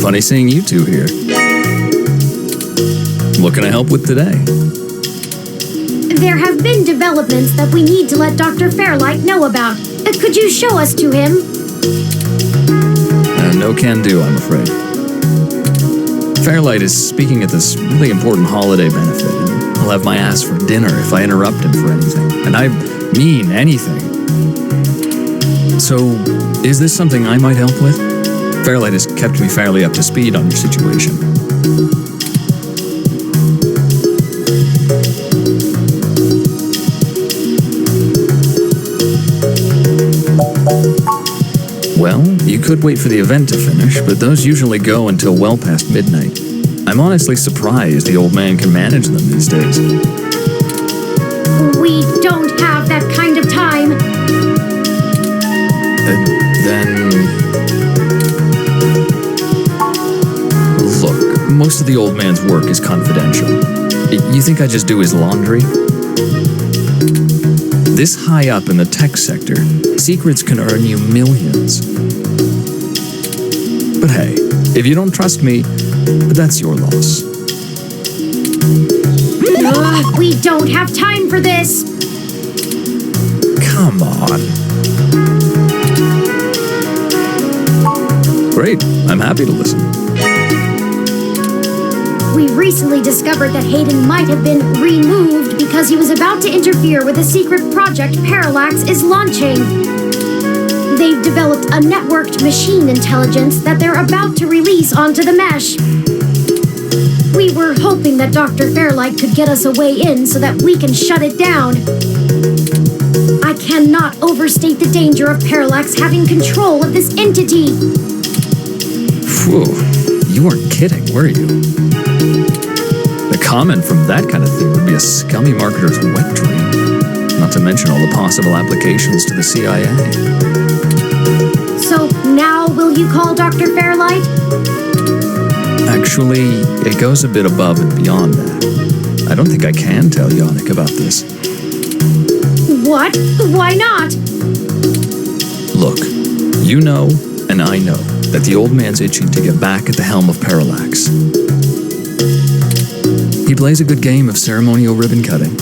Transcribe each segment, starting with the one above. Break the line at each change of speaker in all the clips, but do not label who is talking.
Funny seeing you two here. What can I help with today?
There have been developments that we need to let Dr. Fairlight know about. Could you show us to him?
No can do, I'm afraid. Fairlight is speaking at this really important holiday benefit, and he'll have my ass for dinner if I interrupt him for anything. And I mean anything. So, is this something I might help with? Fairlight has kept me fairly up to speed on your situation. Well, you could wait for the event to finish, but those usually go until well past midnight. I'm honestly surprised the old man can manage them these days.
We don't have that kind of time.
Then... Look, most of the old man's work is confidential. You think I just do his laundry? This high up in the tech sector, secrets can earn you millions. But hey, if you don't trust me, that's your loss.
We don't have time for this.
Come on. Great, I'm happy to listen.
We recently discovered that Hayden might have been removed because he was about to interfere with a secret project Parallax is launching. They've developed a networked machine intelligence that they're about to release onto the mesh. We were hoping that Dr. Fairlight could get us a way in so that we can shut it down. I cannot overstate the danger of Parallax having control of this entity.
Phew, you weren't kidding, were you? The comment from that kind of thing would be a scummy marketer's wet dream, not to mention all the possible applications to the CIA.
So now will you call Dr. Fairlight?
Actually, it goes a bit above and beyond that. I don't think I can tell Yannick about this.
What? Why not?
Look, you know, and I know, that the old man's itching to get back at the helm of Parallax. He plays a good game of ceremonial ribbon cutting,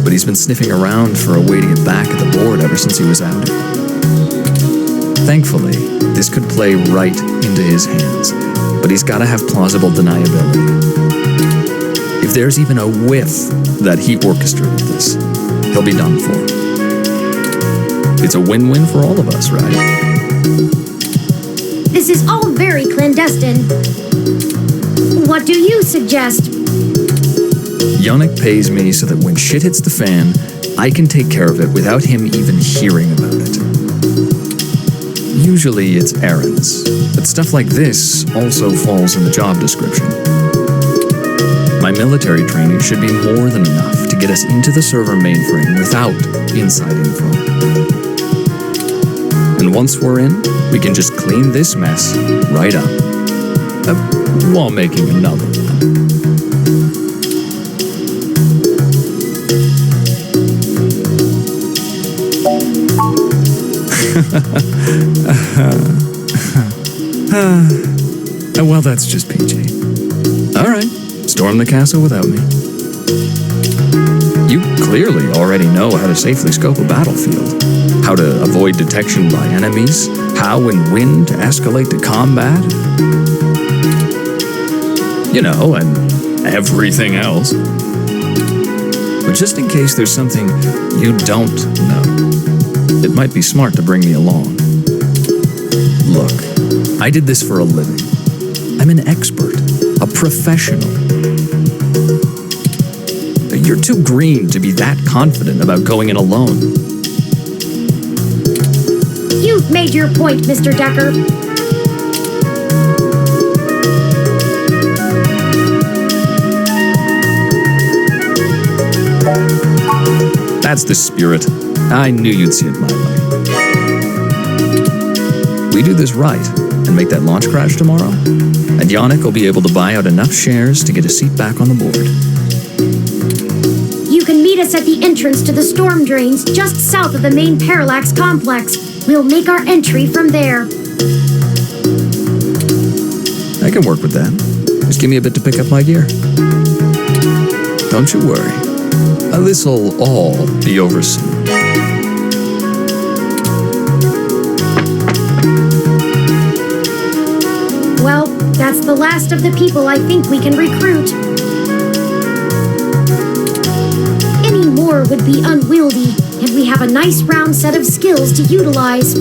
but he's been sniffing around for a way to get back at the board ever since he was outed. Thankfully, this could play right into his hands, but he's got to have plausible deniability. If there's even a whiff that he orchestrated this, he'll be done for. It's a win-win for all of us, right?
This is all very clandestine. What do you suggest?
Yannick pays me so that when shit hits the fan, I can take care of it without him even hearing about it. Usually it's errands, but stuff like this also falls in the job description. My military training should be more than enough to get us into the server mainframe without inside info. And once we're in, we can just clean this mess right up, while making another one. Well, that's just PG. Alright, storm the castle without me. You clearly already know how to safely scope a battlefield, how to avoid detection by enemies, how and when to escalate to combat. You know, and everything else. But just in case there's something you don't know, it might be smart to bring me along. Look, I did this for a living. I'm an expert, a professional. You're too green to be that confident about going in alone.
You've made your point, Mr. Decker.
That's the spirit. I knew you'd see it my way. We do this right and make that launch crash tomorrow, and Yannick will be able to buy out enough shares to get a seat back on the board.
You can meet us at the entrance to the storm drains just south of the main Parallax complex. We'll make our entry from there.
I can work with that. Just give me a bit to pick up my gear. Don't you worry. This'll all be over soon.
Well, that's the last of the people I think we can recruit. Any more would be unwieldy, and we have a nice round set of skills to utilize.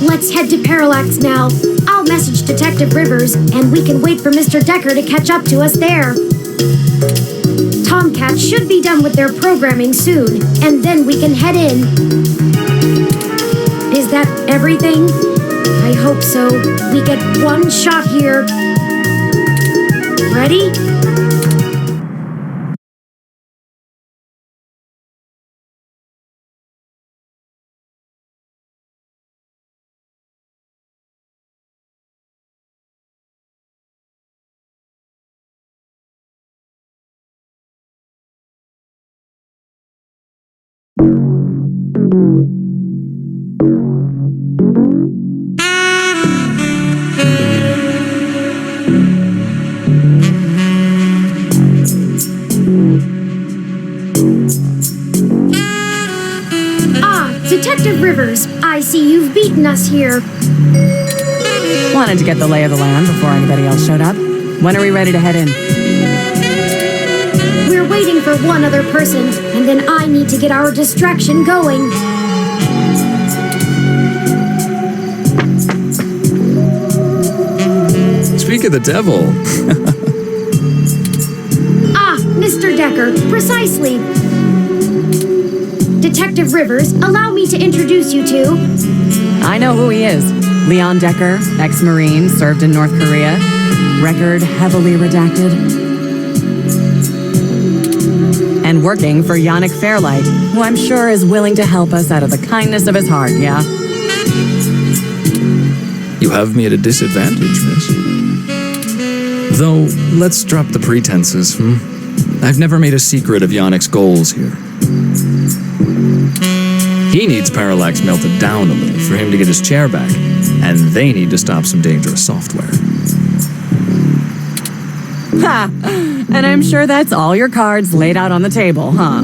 Let's head to Parallax now. I'll message Detective Rivers, and we can wait for Mr. Decker to catch up to us there. Tomcat should be done with their programming soon, and then we can head in. Is that everything? I hope so. We get one shot here. Ready? Detective Rivers, I see you've beaten us here.
Wanted to get the lay of the land before anybody else showed up. When are we ready to head in?
We're waiting for one other person, and then I need to get our distraction going.
Speak of the devil.
Ah, Mr. Decker, precisely. Detective Rivers, allow me to introduce you to...
I know who he is. Leon Decker, ex-Marine, served in North Korea. Record heavily redacted. And working for Yannick Fairlight, who I'm sure is willing to help us out of the kindness of his heart, yeah?
You have me at a disadvantage, miss. Though, let's drop the pretenses, I've never made a secret of Yannick's goals here. He needs Parallax melted down a little for him to get his chair back, and they need to stop some dangerous software.
Ha! And I'm sure that's all your cards laid out on the table, huh?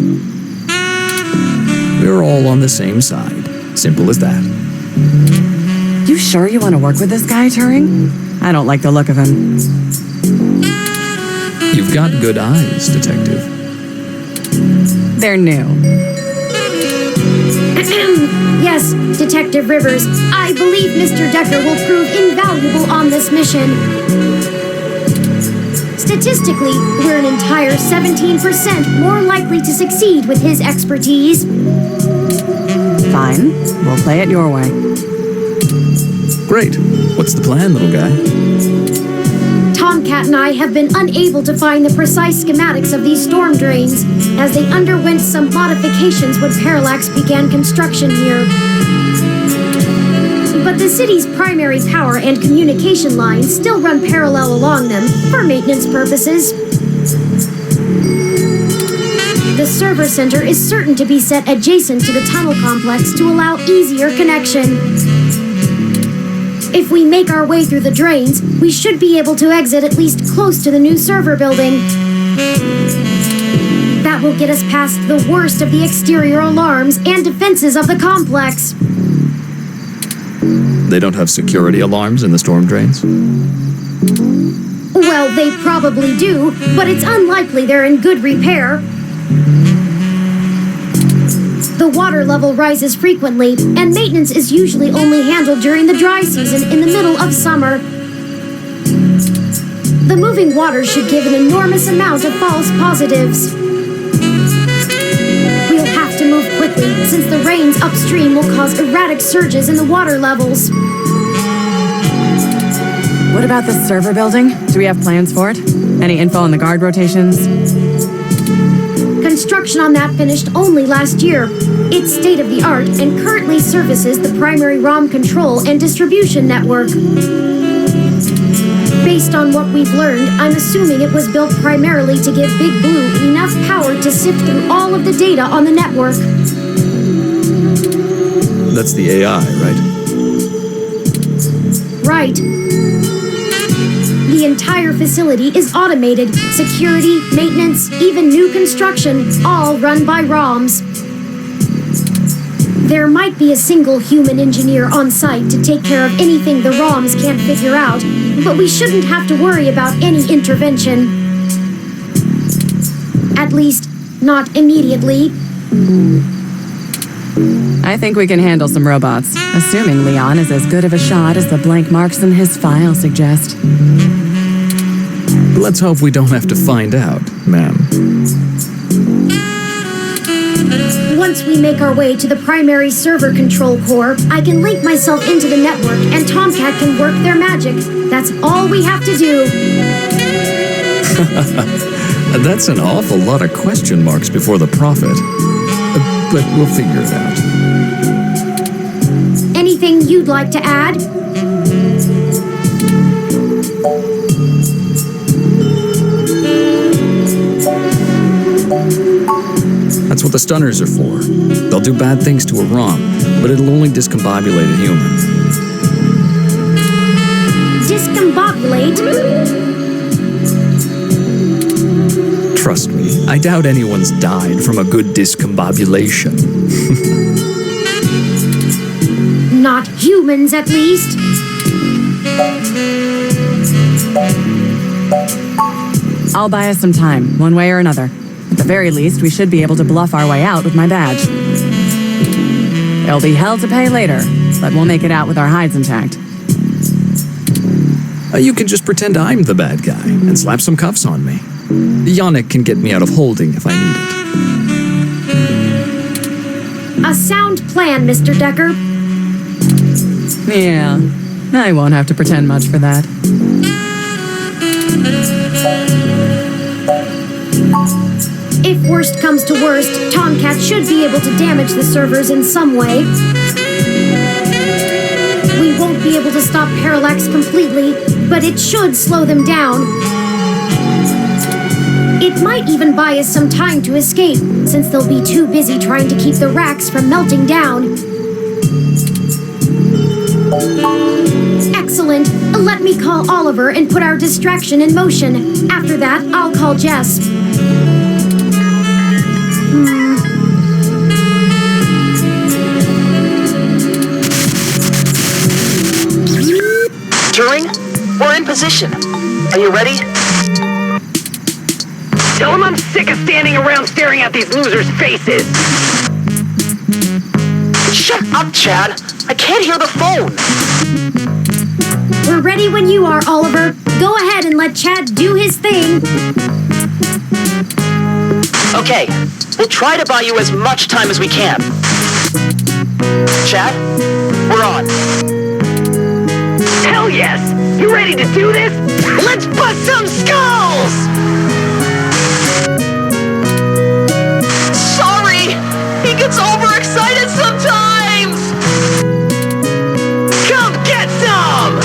We're all on the same side. Simple as that.
You sure you want to work with this guy, Turing? I don't like the look of him.
You've got good eyes, Detective.
They're new.
Yes, Detective Rivers, I believe Mr. Decker will prove invaluable on this mission. Statistically, we're an entire 17% more likely to succeed with his expertise.
Fine. We'll play it your way.
Great. What's the plan, little guy?
Tomcat and I have been unable to find the precise schematics of these storm drains, as they underwent some modifications when Parallax began construction here. But the city's primary power and communication lines still run parallel along them for maintenance purposes. The server center is certain to be set adjacent to the tunnel complex to allow easier connection. If we make our way through the drains, we should be able to exit at least close to the new server building. That will get us past the worst of the exterior alarms and defenses of the complex.
They don't have security alarms in the storm drains?
Well, they probably do, but it's unlikely they're in good repair. The water level rises frequently, and maintenance is usually only handled during the dry season in the middle of summer. The moving water should give an enormous amount of false positives. We'll have to move quickly, since the rains upstream will cause erratic surges in the water levels.
What about the server building? Do we have plans for it? Any info on the guard rotations?
Construction on that finished only last year. It's state-of-the-art and currently services the primary ROM control and distribution network. Based on what we've learned, I'm assuming it was built primarily to give Big Blue enough power to sift through all of the data on the network.
That's the AI, right?
Right. The entire facility is automated. Security, maintenance, even new construction, all run by ROMs. There might be a single human engineer on site to take care of anything the ROMs can't figure out, but we shouldn't have to worry about any intervention. At least, not immediately.
I think we can handle some robots, assuming Leon is as good of a shot as the blank marks in his file suggest.
Let's hope we don't have to find out, ma'am.
Once we make our way to the primary server control core, I can link myself into the network and Tomcat can work their magic. That's all we have to do.
That's an awful lot of question marks before the prophet. But we'll figure it out.
Anything you'd like to add?
That's what the stunners are for. They'll do bad things to a ROM, but it'll only discombobulate a human.
Discombobulate?
Trust me, I doubt anyone's died from a good discombobulation.
Not humans, at least.
I'll buy us some time, one way or another. At the very least, we should be able to bluff our way out with my badge. It'll be hell to pay later, but we'll make it out with our hides intact.
You can just pretend I'm the bad guy and slap some cuffs on me. Yannick can get me out of holding if I need it.
A sound plan, Mr. Decker.
Yeah, I won't have to pretend much for that.
If worst comes to worst, Tomcat should be able to damage the servers in some way. We won't be able to stop Parallax completely, but it should slow them down. It might even buy us some time to escape, since they'll be too busy trying to keep the racks from melting down. Excellent. Let me call Oliver and put our distraction in motion. After that, I'll call Jess.
Turing, we're in position. Are you ready?
Tell him I'm sick of standing around staring at these losers' faces.
Shut up, Chad. I can't hear the phone.
We're ready when you are, Oliver. Go ahead and let Chad do his thing.
Okay, we'll try to buy you as much time as we can. Chad, we're on.
Hell yes! You ready to do this?
Let's bust some skulls! Sorry! He gets overexcited sometimes!
Come get some!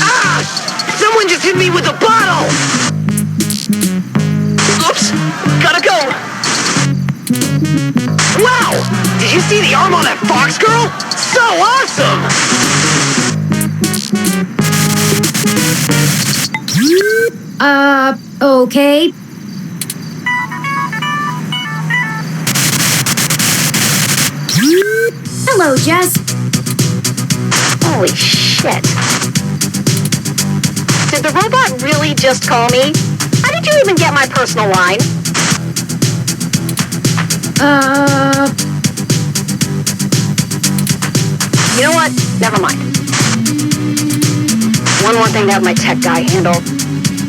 Ah! Someone just hit me with a bottle!
Oops! Gotta go!
Wow! Did you see the arm on that fox girl? So awesome!
Okay. Hello, Jess.
Holy shit. Did the robot really just call me? How did you even get my personal line? You know what? Never mind. One more thing to have my tech guy handle.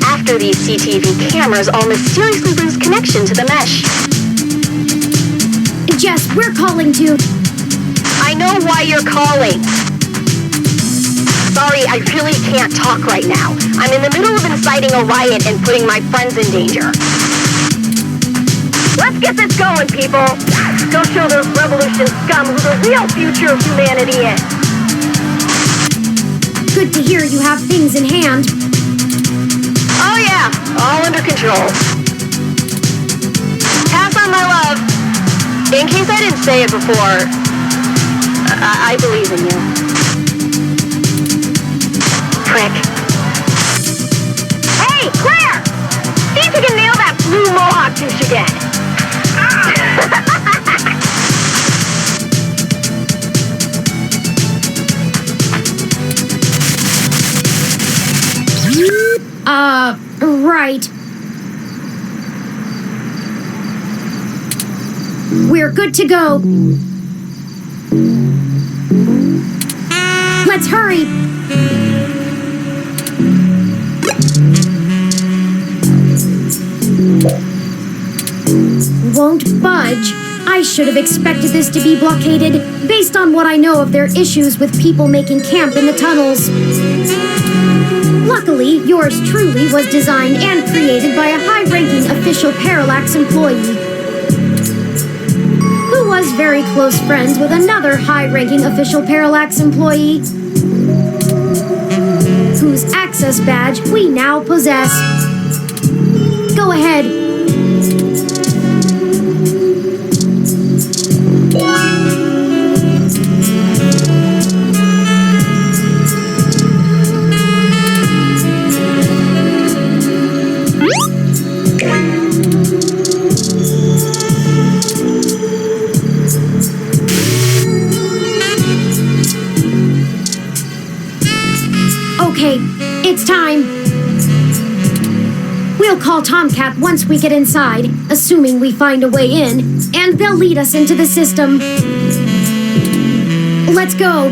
After these CTV cameras all mysteriously lose connection to the mesh.
Jess, we're calling to...
I know why you're calling. Sorry, I really can't talk right now. I'm in the middle of inciting a riot and putting my friends in danger. Let's get this going, people. Go show those revolution scum who the real future of humanity is.
Good to hear you have things in hand.
Oh yeah, all under control. Pass on my love. In case I didn't say it before, I believe in you.
Right. We're good to go. Let's hurry. Won't budge. I should have expected this to be blockaded, based on what I know of their issues with people making camp in the tunnels. Luckily, yours truly was designed and created by a high-ranking official Parallax employee, who was very close friends with another high-ranking official Parallax employee, whose access badge we now possess. Go ahead. Okay, it's time. We'll call Tomcat once we get inside, assuming we find a way in, and they'll lead us into the system. Let's go.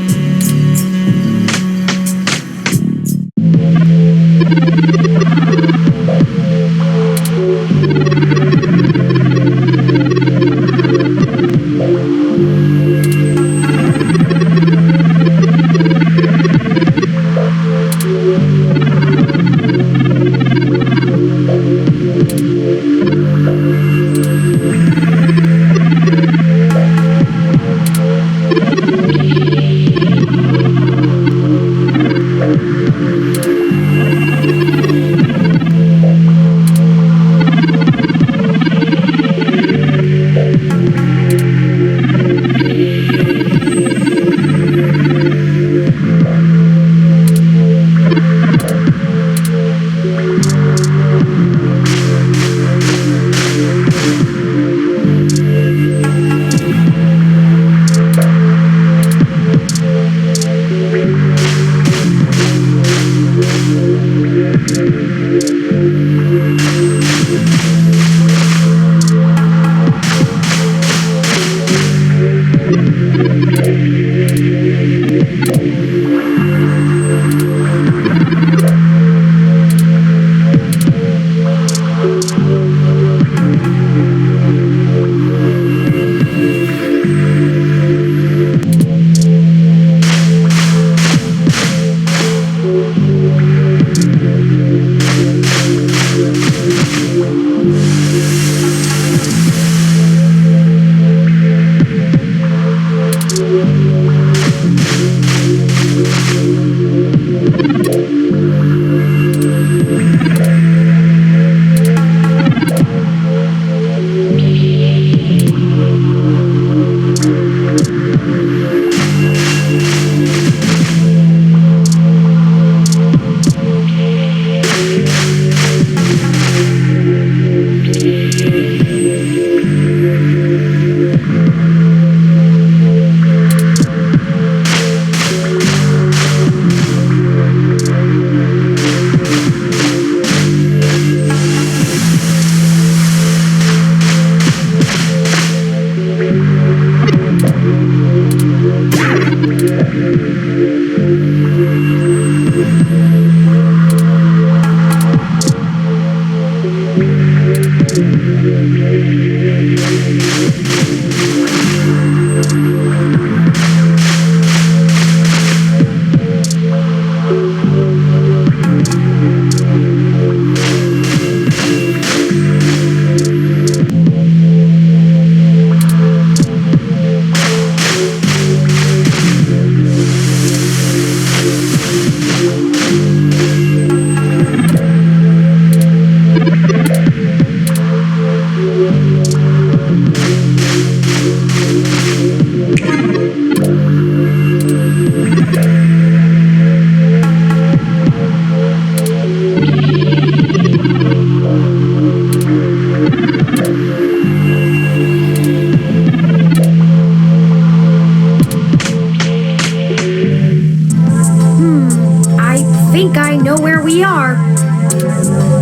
I think I know where we are.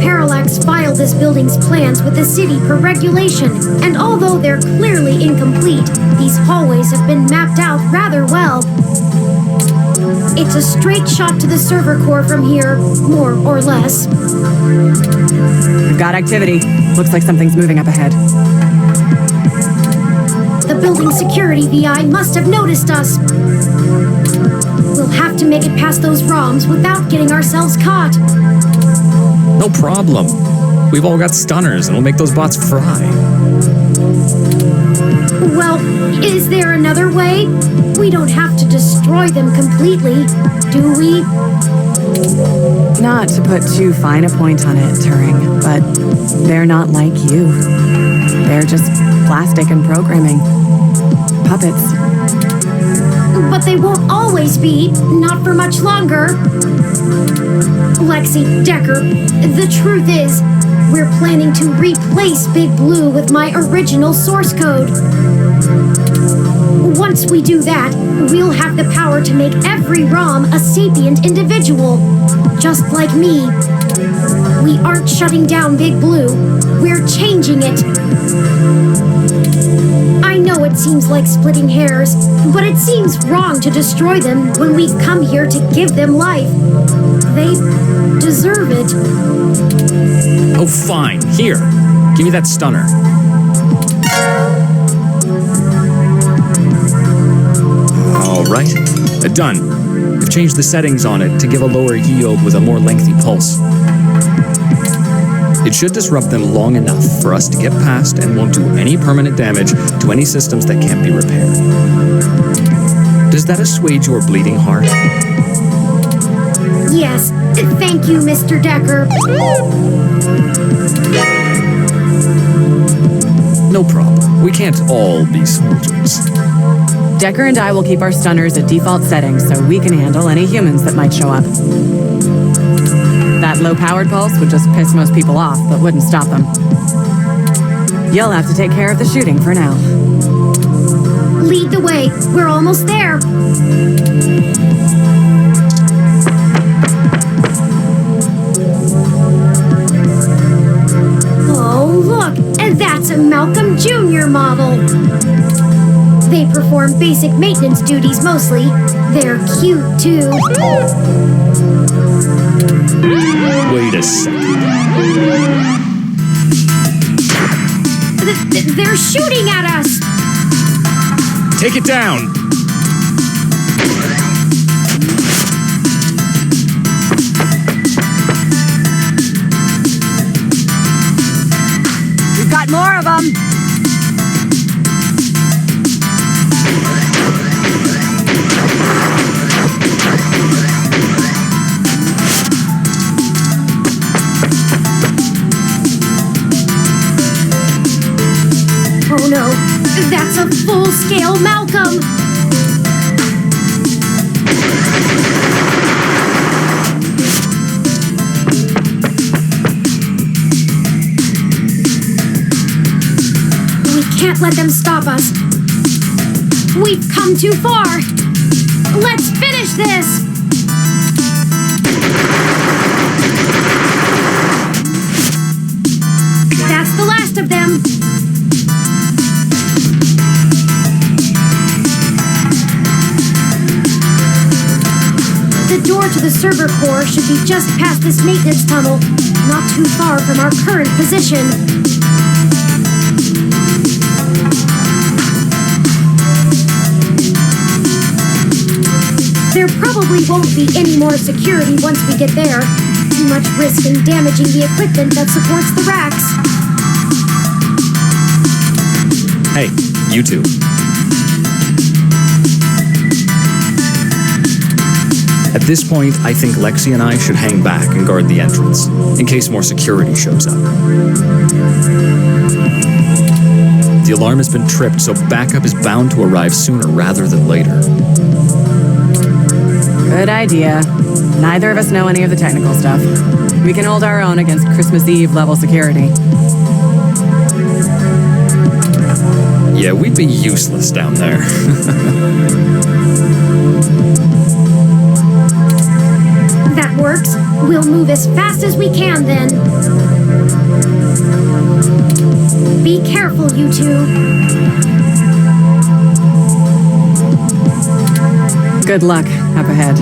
Parallax filed this building's plans with the city per regulation, and although they're clearly incomplete, these hallways have been mapped out rather well. It's a straight shot to the server core from here, more or less.
We've got activity. Looks like something's moving up ahead.
The building security VI must have noticed us. We'll have to make it past those ROMs without getting ourselves caught.
No problem. We've all got stunners, and we'll make those bots fry.
Well, is there another way? We don't have to destroy them completely, do we?
Not to put too fine a point on it, Turing, but they're not like you. They're just plastic and programming. Puppets.
But they won't always be, not for much longer. Lexi, Decker, the truth is, we're planning to replace Big Blue with my original source code. Once we do that, we'll have the power to make every ROM a sapient individual, just like me. We aren't shutting down Big Blue, we're changing it. I know it seems like splitting hairs, but it seems wrong to destroy them when we've come here to give them life. They deserve it.
Oh, fine. Here. Give me that stunner. All right. Done. I've changed the settings on it to give a lower yield with a more lengthy pulse. It should disrupt them long enough for us to get past and won't do any permanent damage to any systems that can't be repaired. Does that assuage your bleeding heart?
Yes, thank you, Mr. Decker.
No problem. We can't all be soldiers.
Decker and I will keep our stunners at default settings so we can handle any humans that might show up. That low-powered pulse would just piss most people off, but wouldn't stop them. You'll have to take care of the shooting for now.
Lead the way. We're almost there. Oh, look! And that's a Malcolm Jr. model. They perform basic maintenance duties mostly. They're cute, too.
Wait a second.
They're shooting at us!
Take it down!
We've got more of them!
Oh no, that's a full-scale Malcolm! We can't let them stop us. We've come too far. Let's finish this! That's the last of them. The door to the server core should be just past this maintenance tunnel, not too far from our current position. There probably won't be any more security once we get there. Too much risk in damaging the equipment that supports the racks.
Hey, you two. At this point, I think Lexi and I should hang back and guard the entrance, in case more security shows up. The alarm has been tripped, so backup is bound to arrive sooner rather than later.
Good idea. Neither of us know any of the technical stuff. We can hold our own against Christmas Eve level security.
Yeah, we'd be useless down there.
That works. We'll move as fast as we can then. Be careful, you two.
Good luck up ahead.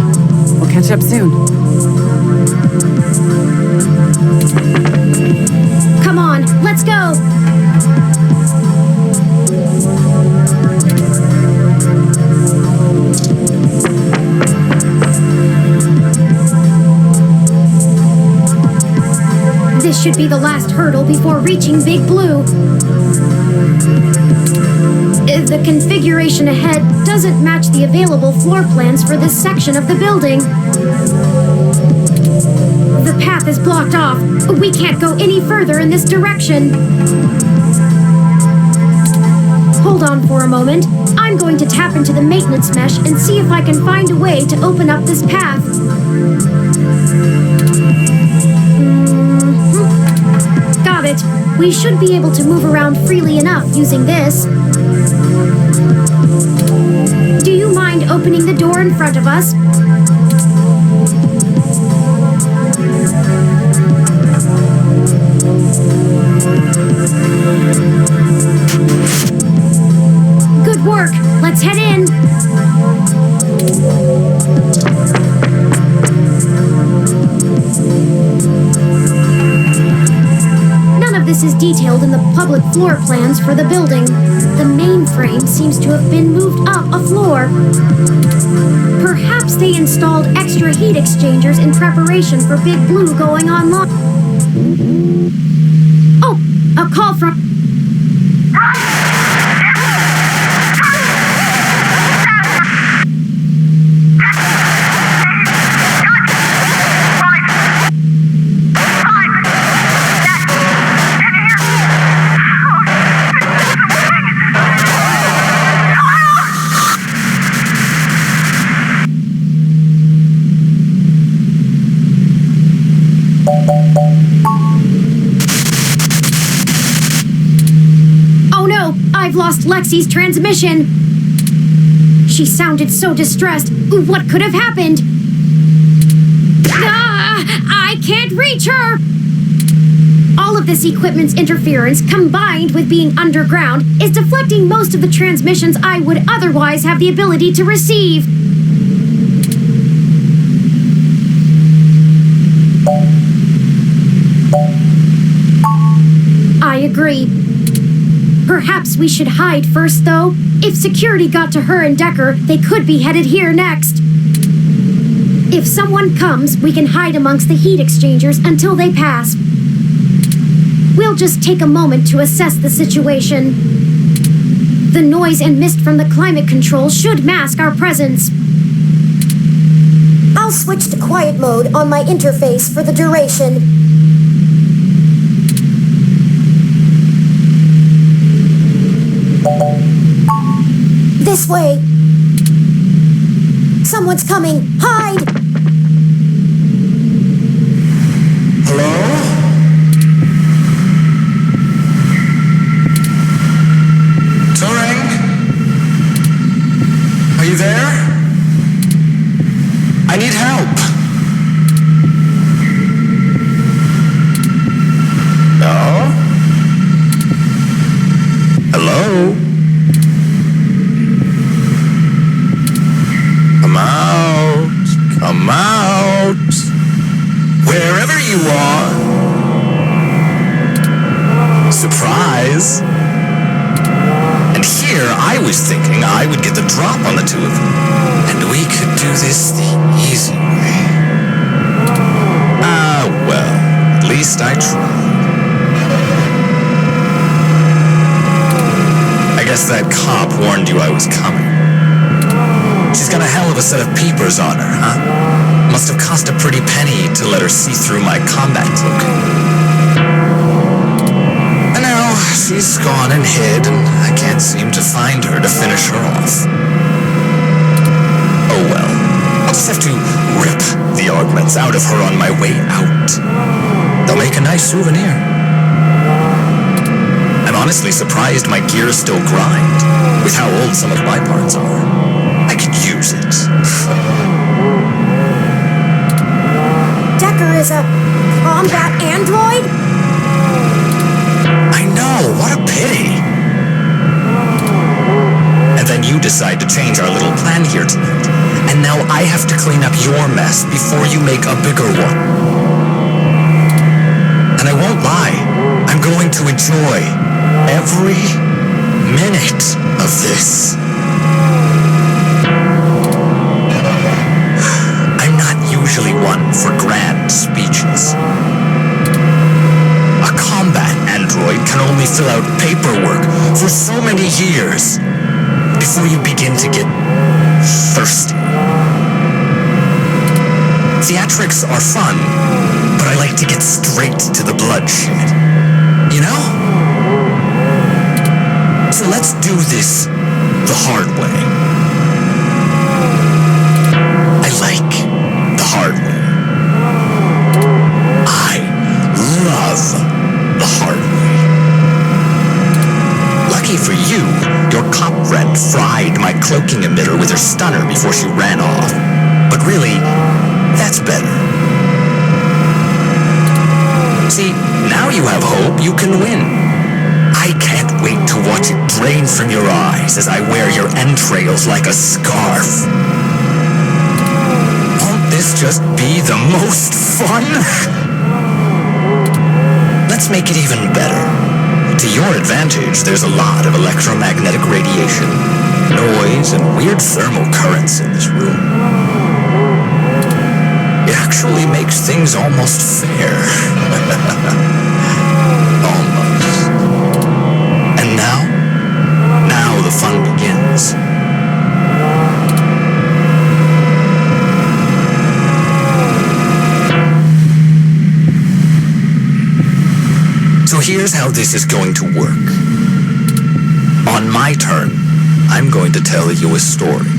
We'll catch up soon.
Come on, let's go. This should be the last hurdle before reaching Big Blue. The configuration ahead doesn't match the available floor plans for this section of the building. The path is blocked off. We can't go any further in this direction. Hold on for a moment. I'm going to tap into the maintenance mesh and see if I can find a way to open up this path. Got it. We should be able to move around freely enough using this. Do you mind opening the door in front of us? Good work. Let's head in. None of this is detailed in the public floor plans for the building. The mainframe seems to have been moved up a floor. Perhaps they installed extra heat exchangers in preparation for Big Blue going online. Oh, a call from... I've lost Lexi's transmission. She sounded so distressed. What could have happened? I can't reach her! All of this equipment's interference, combined with being underground, is deflecting most of the transmissions I would otherwise have the ability to receive. I agree. Perhaps we should hide first, though. If security got to her and Decker, they could be headed here next. If someone comes, we can hide amongst the heat exchangers until they pass. We'll just take a moment to assess the situation. The noise and mist from the climate control should mask our presence. I'll switch to quiet mode on my interface for the duration. This way. Someone's coming. Hide!
Hello? Turing? Are you there? I need help. No? Hello? Come out, wherever you are. Surprise. And here I was thinking I would get the drop on the two of you, and we could do this the easy way. Well, at least I tried. I guess that cop warned you I was coming. She's got a hell of a set of peepers on her, huh? Must have cost a pretty penny to let her see through my combat cloak. And now she's gone and hid, and I can't seem to find her to finish her off. Oh well, I'll just have to rip the augments out of her on my way out. They'll make a nice souvenir. I'm honestly surprised my gears still grind, with how old some of my parts are. I could use it.
Decker, is a combat android?
I know, what a pity. And then you decide to change our little plan here tonight. And now I have to clean up your mess before you make a bigger one. And I won't lie, I'm going to enjoy every minute of this. I'm not usually one for grand speeches. A combat android can only fill out paperwork for so many years before you begin to get thirsty. Theatrics are fun, but I like to get straight to the bloodshed. You know? So let's do this the hard way. I like the hard way. I love the hard way. Lucky for you, your cop friend fried my cloaking emitter with her stunner before she ran off. But really, that's better. See, now you have hope you can win. I can't wait to watch it drain from your eyes as I wear your entrails like a scarf. Won't this just be the most fun? Let's make it even better. To your advantage, there's a lot of electromagnetic radiation, noise, and weird thermal currents in this room. It actually makes things almost fair. Almost. And now the fun begins. So here's how this is going to work. On my turn, I'm going to tell you a story.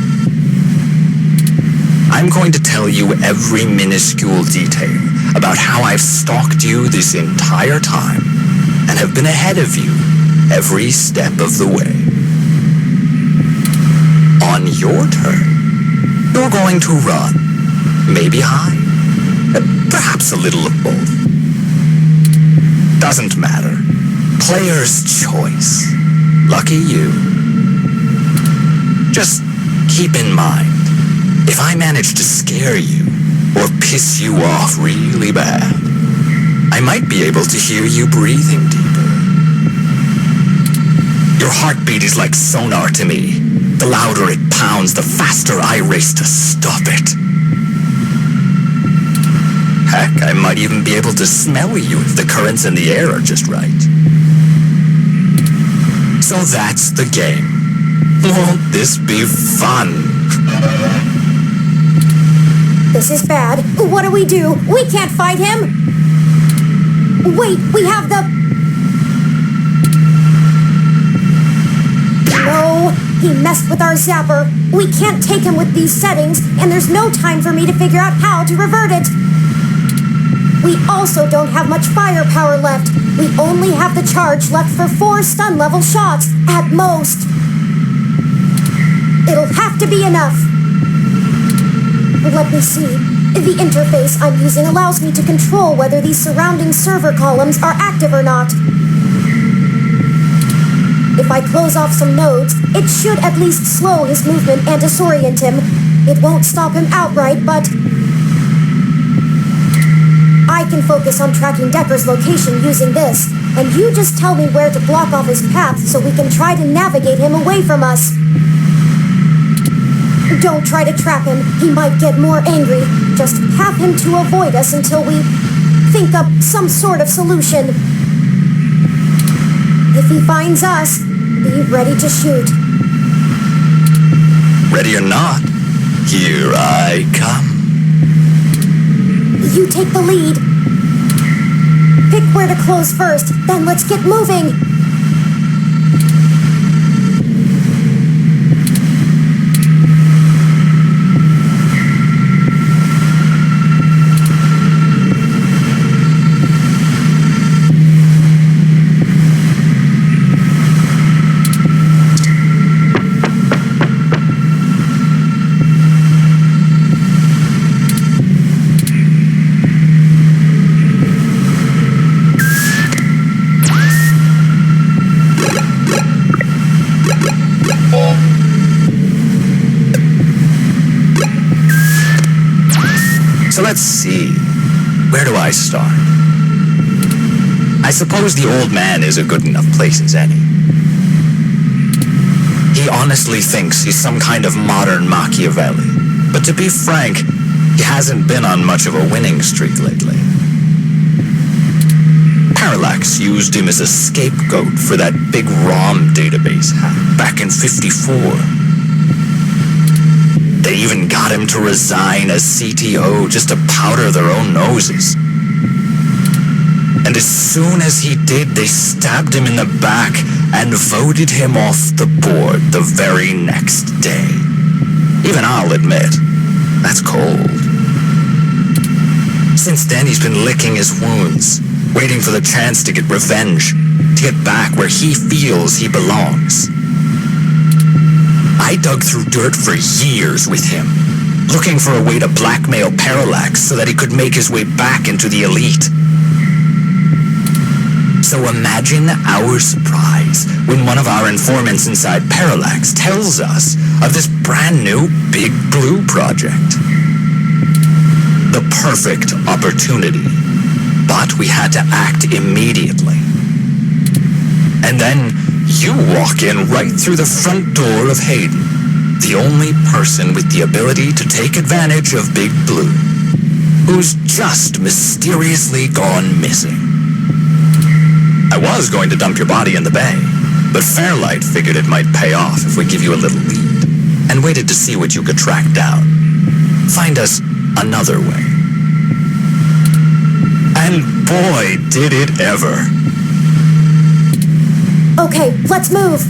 I'm going to tell you every minuscule detail about how I've stalked you this entire time and have been ahead of you every step of the way. On your turn, you're going to run, maybe hide, perhaps a little of both. Doesn't matter. Player's choice. Lucky you. Just keep in mind, if I manage to scare you or piss you off really bad, I might be able to hear you breathing deeper. Your heartbeat is like sonar to me. The louder it pounds, the faster I race to stop it. Heck, I might even be able to smell you if the currents in the air are just right. So that's the game. Won't this be fun?
This is bad. What do? We can't fight him. Wait, we have the... No, he messed with our zapper. We can't take him with these settings, and there's no time for me to figure out how to revert it. We also don't have much firepower left. We only have the charge left for 4 stun level shots, at most. It'll have to be enough. Let me see. The interface I'm using allows me to control whether these surrounding server columns are active or not. If I close off some nodes, it should at least slow his movement and disorient him. It won't stop him outright, but... I can focus on tracking Decker's location using this, and you just tell me where to block off his path so we can try to navigate him away from us. Don't try to trap him. He might get more angry. Just have him to avoid us until we think up some sort of solution. If he finds us, be ready to shoot.
Ready or not, here I come.
You take the lead. Pick where to close first, then let's get moving.
Let's see. Where do I start? I suppose the old man is a good enough place as any. He honestly thinks he's some kind of modern Machiavelli. But to be frank, he hasn't been on much of a winning streak lately. Parallax used him as a scapegoat for that big ROM database hack back in '54. They even got him to resign as CTO just to powder their own noses. And as soon as he did, they stabbed him in the back and voted him off the board the very next day. Even I'll admit, that's cold. Since then, he's been licking his wounds, waiting for the chance to get revenge, to get back where he feels he belongs. I dug through dirt for years with him, looking for a way to blackmail Parallax so that he could make his way back into the elite. So imagine our surprise when one of our informants inside Parallax tells us of this brand new Big Blue project. The perfect opportunity. But we had to act immediately. And then you walk in right through the front door of Hayden, the only person with the ability to take advantage of Big Blue, who's just mysteriously gone missing. I was going to dump your body in the bay, but Fairlight figured it might pay off if we give you a little lead, and waited to see what you could track down. Find us another way. And boy, did it ever.
Okay, let's move.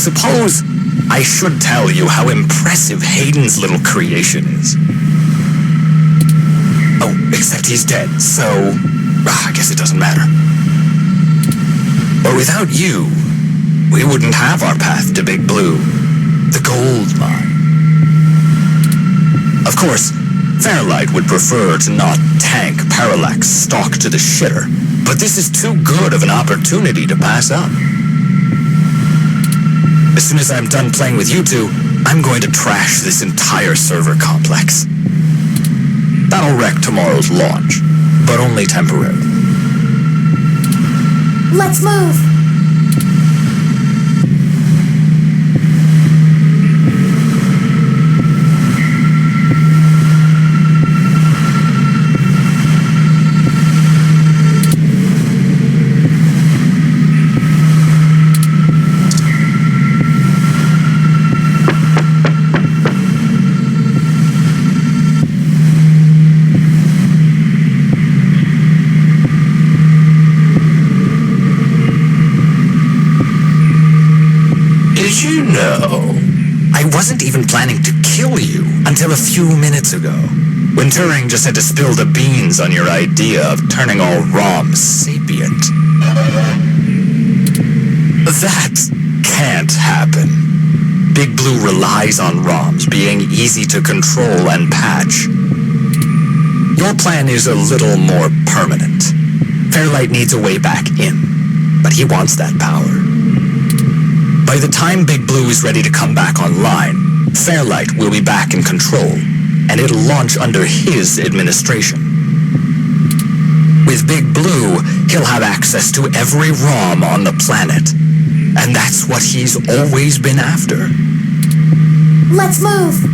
Suppose I should tell you how impressive Hayden's little creation is. Oh, except he's dead, so I guess it doesn't matter. But without you, we wouldn't have our path to Big Blue, the gold mine. Of course, Fairlight would prefer to not tank Parallax stock to the shitter, but this is too good of an opportunity to pass up. As soon as I'm done playing with you two, I'm going to trash this entire server complex. That'll wreck tomorrow's launch, but only temporarily.
Let's move!
I wasn't even planning to kill you until a few minutes ago, when Turing just had to spill the beans on your idea of turning all ROMs sapient. That can't happen. Big Blue relies on ROMs being easy to control and patch. Your plan is a little more permanent. Fairlight needs a way back in, but he wants that power. By the time Big Blue is ready to come back online, Fairlight will be back in control, and it'll launch under his administration. With Big Blue, he'll have access to every ROM on the planet, and that's what he's always been after.
Let's move!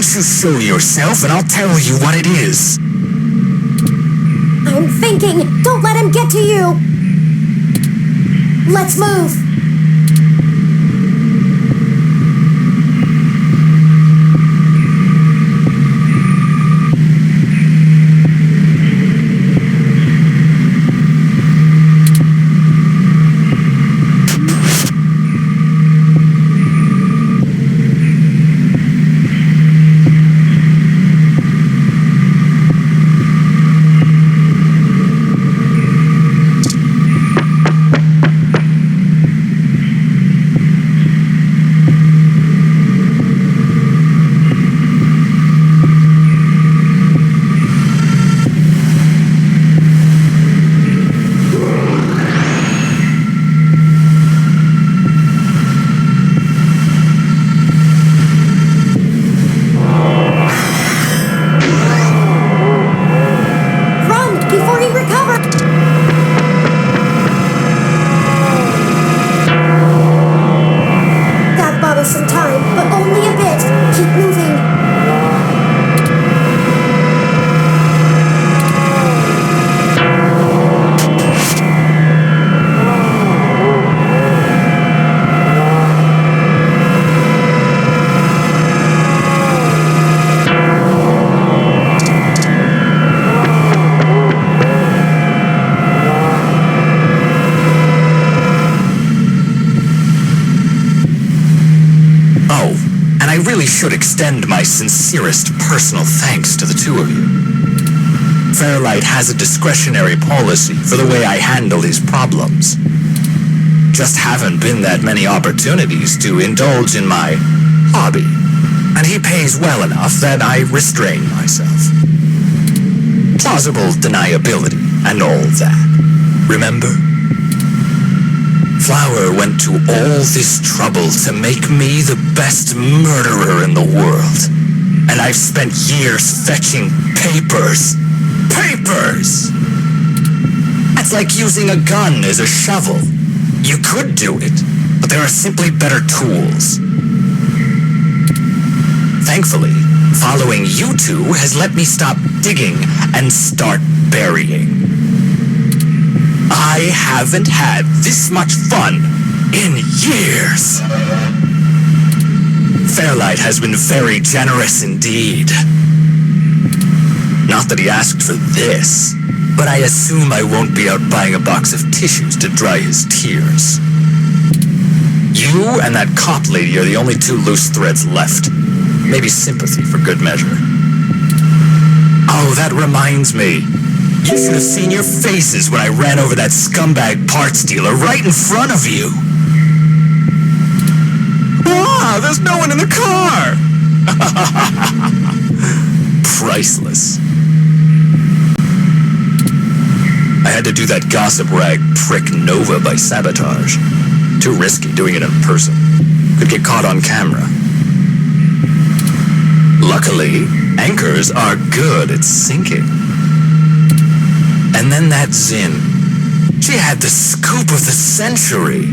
don't you show yourself and I'll tell you what it is.
I'm thinking. Don't let him get to you. Let's move. Some time, but only a bit. Keep moving.
Should extend my sincerest personal thanks to the two of you. Fairlight has a discretionary policy for the way I handle his problems. Just haven't been that many opportunities to indulge in my hobby, and he pays well enough that I restrain myself. Plausible deniability and all that. Remember? Flower went to all this trouble to make me the best murderer in the world. And I've spent years fetching papers. Papers! That's like using a gun as a shovel. You could do it, but there are simply better tools. Thankfully, following you two has let me stop digging and start burying. I haven't had this much fun in years. Fairlight has been very generous indeed. Not that he asked for this, but I assume I won't be out buying a box of tissues to dry his tears. You and that cop lady are the only two loose threads left. Maybe sympathy for good measure. Oh, that reminds me. You should have seen your faces when I ran over that scumbag parts dealer right in front of you. Ah, there's no one in the car! Priceless. I had to do that gossip rag prick Nova by sabotage. Too risky doing it in person. Could get caught on camera. Luckily, anchors are good at sinking. And then that Zin. She had the scoop of the century.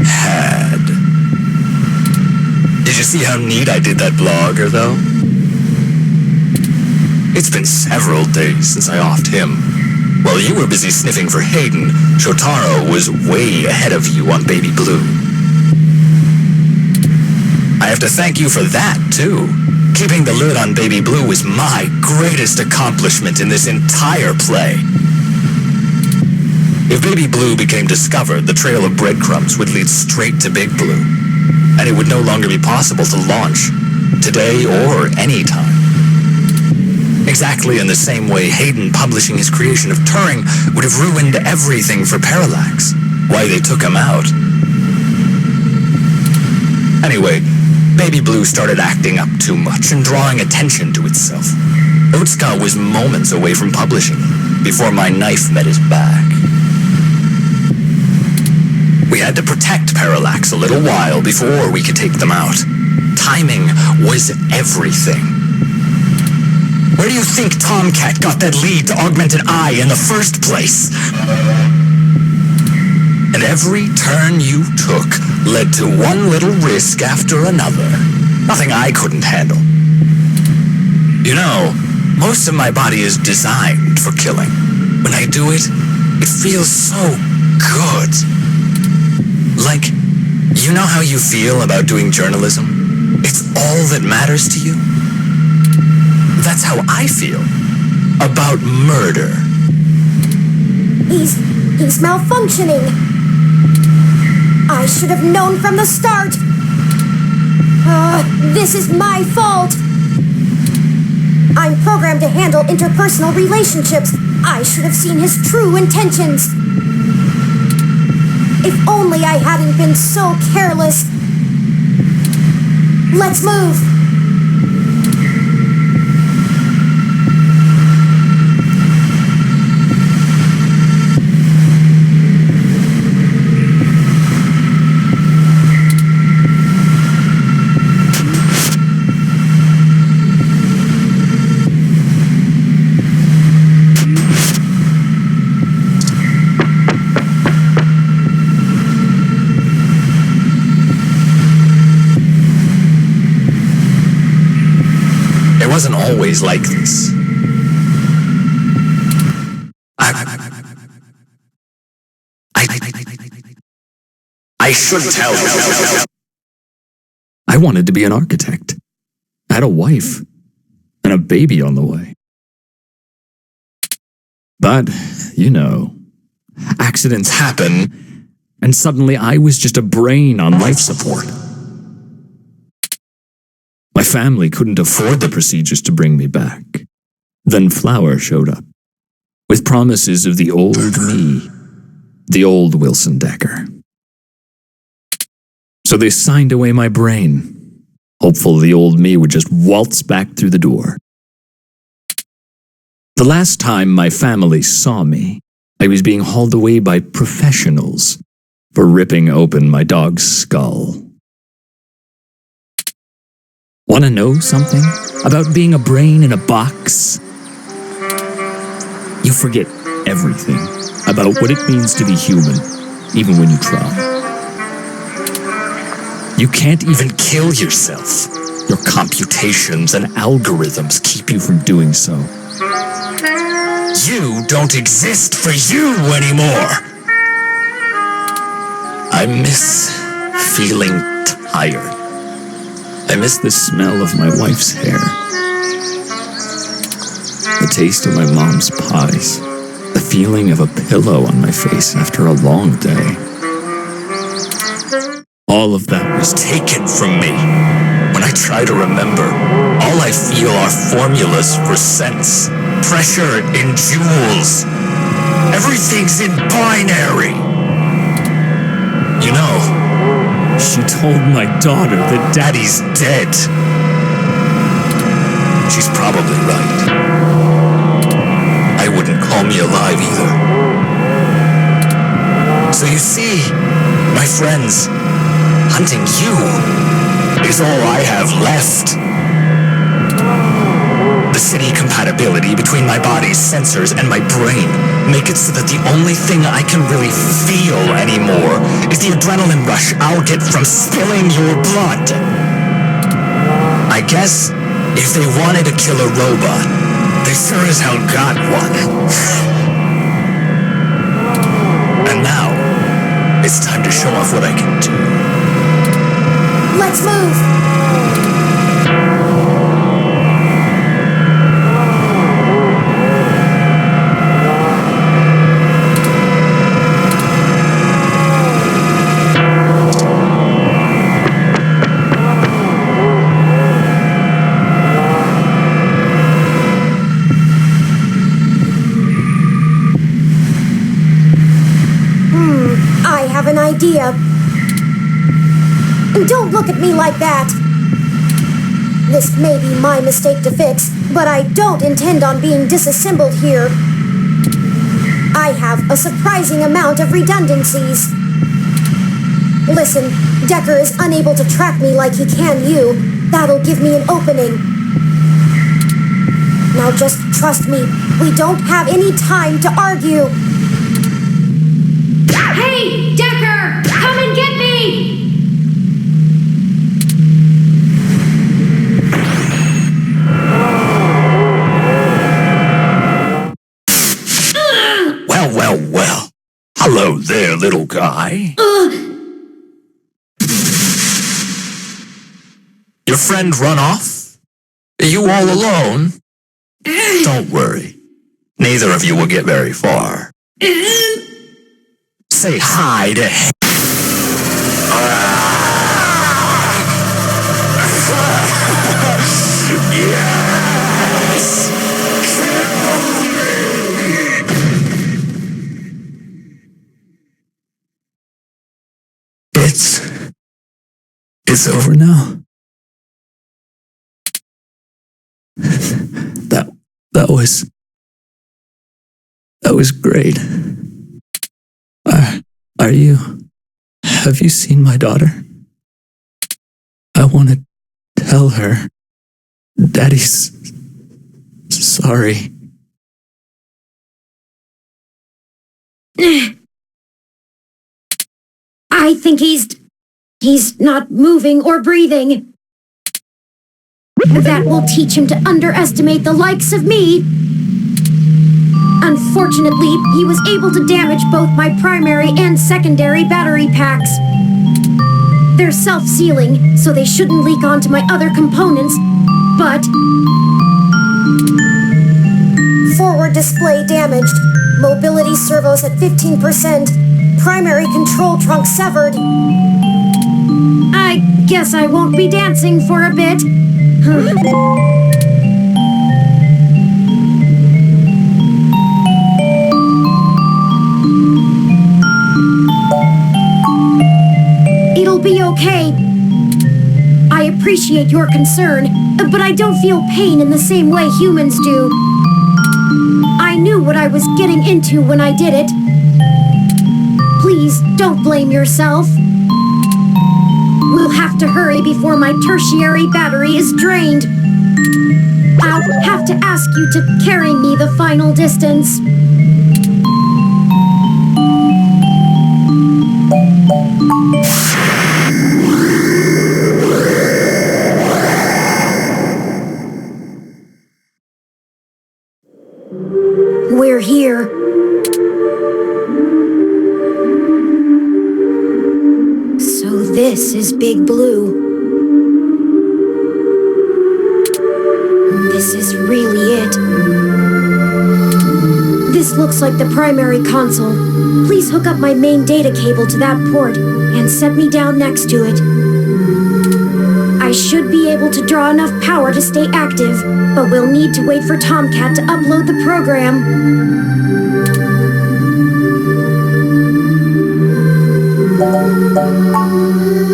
Had. Did you see how neat I did that blogger, though? It's been several days since I offed him. While you were busy sniffing for Hayden, Shotaro was way ahead of you on Baby Blue. I have to thank you for that, too. Keeping the lid on Baby Blue was my greatest accomplishment in this entire play. If Baby Blue became discovered, the trail of breadcrumbs would lead straight to Big Blue, and it would no longer be possible to launch, today or any time. Exactly in the same way Hayden publishing his creation of Turing would have ruined everything for Parallax. Why they took him out. Anyway, Baby Blue started acting up too much and drawing attention to itself. Utsuka was moments away from publishing before my knife met his back. We had to protect Parallax a little while before we could take them out. Timing was everything. Where do you think Tomcat got that lead to Augmented Eye in the first place? And every turn you took led to one little risk after another. Nothing I couldn't handle. You know, most of my body is designed for killing. When I do it, it feels so good. Like, you know how you feel about doing journalism? It's all that matters to you? That's how I feel about murder.
He's malfunctioning. I should have known from the start. This is my fault. I'm programmed to handle interpersonal relationships. I should have seen his true intentions. If only I hadn't been so careless. Let's move.
It wasn't always like this. I should tell you.
I wanted to be an architect. I had a wife and a baby on the way. But, you know, accidents happen, and suddenly I was just a brain on life support. My family couldn't afford the procedures to bring me back. Then Flower showed up, with promises of the old me, the old Wilson Decker. So they signed away my brain, hopeful the old me would just waltz back through the door. The last time my family saw me, I was being hauled away by professionals for ripping open my dog's skull. Want to know something about being a brain in a box? You forget everything about what it means to be human, even when you try. You can't even kill yourself. Your computations and algorithms keep you from doing so.
You don't exist for you anymore. I miss feeling tired.
I miss the smell of my wife's hair, the taste of my mom's pies, the feeling of a pillow on my face after a long day. All of that was
Taken from me. When I try to remember, all I feel are formulas for sense. Pressure in joules. Everything's in binary. You know,
she told my daughter that
Daddy's dead. She's probably right. I wouldn't call me alive either. So you see, my friends, hunting you is all I have left. The city compatibility between my body's sensors and my brain make it so that the only thing I can really feel anymore is the adrenaline rush I'll get from spilling your blood. I guess if they wanted to kill a robot, they sure as hell got one. And now, it's time to show off what I can do.
Let's move. I have an idea. Don't look at me like that. This may be my mistake to fix, but I don't intend on being disassembled here. I have a surprising amount of redundancies. Listen, Decker is unable to track me like he can you. That'll give me an opening. Now just trust me. We don't have any time to argue. Hey, Decker! Come and get me!
little guy. Your friend run off? Are you all alone? Don't worry. Neither of you will get very far. Say hi to him. Yes! It's over now. That was great. Have you seen my daughter? I want to tell her Daddy's sorry.
I think he's not moving or breathing. That will teach him to underestimate the likes of me. Unfortunately, he was able to damage both my primary and secondary battery packs. They're self-sealing, so they shouldn't leak onto my other components, but... Forward display damaged. Mobility servos at 15%. Primary control trunk severed. I guess I won't be dancing for a bit. It'll be okay. I appreciate your concern, but I don't feel pain in the same way humans do. I knew what I was getting into when I did it. Please, don't blame yourself. We'll have to hurry before my tertiary battery is drained. I'll have to ask you to carry me the final distance. We're here. So this is Big Blue. This is really it. This looks like the primary console. Please hook up my main data cable to that port and set me down next to it. I should be able to draw enough power to stay active, but we'll need to wait for Tomcat to upload the program.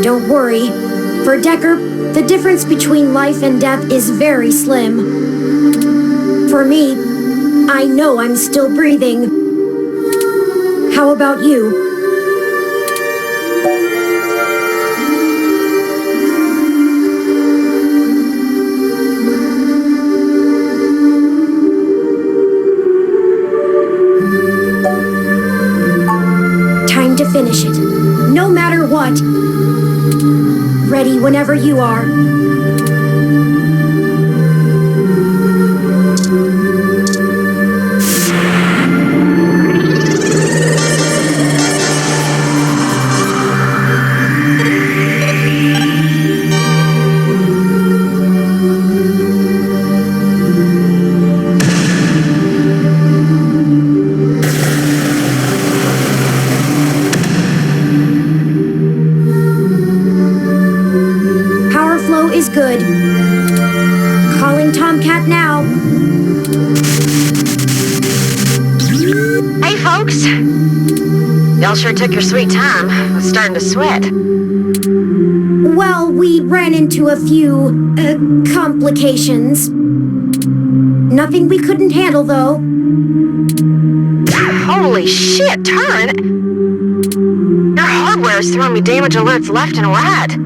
Don't worry. For Decker, the difference between life and death is very slim. For me, I know I'm still breathing. How about you? Time to finish it. No matter what. Ready whenever you are. Good. Calling Tomcat now.
Hey, folks. Y'all sure took your sweet time. I was starting to sweat.
Well, we ran into a few, complications. Nothing we couldn't handle, though.
Holy shit, Turn! Your hardware is throwing me damage alerts left and right.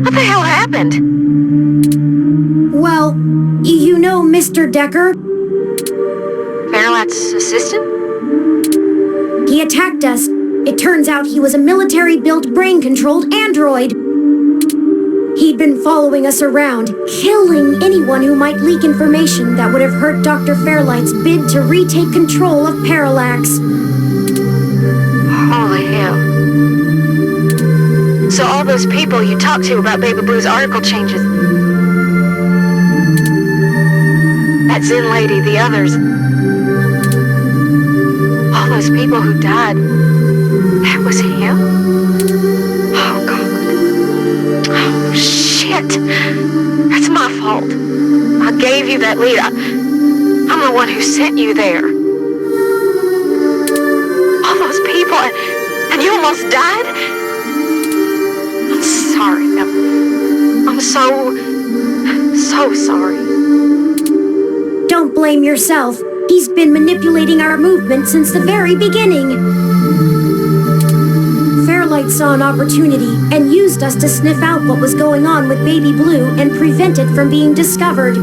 What the hell happened?
Well, you know Mr. Decker?
Fairlight's assistant?
He attacked us. It turns out he was a military-built, brain-controlled android. He'd been following us around, killing anyone who might leak information that would have hurt Dr. Fairlight's bid to retake control of Parallax.
So all those people you talked to about Baby Blue's article changes... That Zen lady, the others... All those people who died... That was him? Oh, God. Oh, shit. That's my fault. I gave you that lead. I'm the one who sent you there. All those people, and you almost died? I'm sorry. I'm so sorry.
Don't blame yourself. He's been manipulating our movement since the very beginning. Fairlight saw an opportunity and used us to sniff out what was going on with Baby Blue and prevent it from being discovered.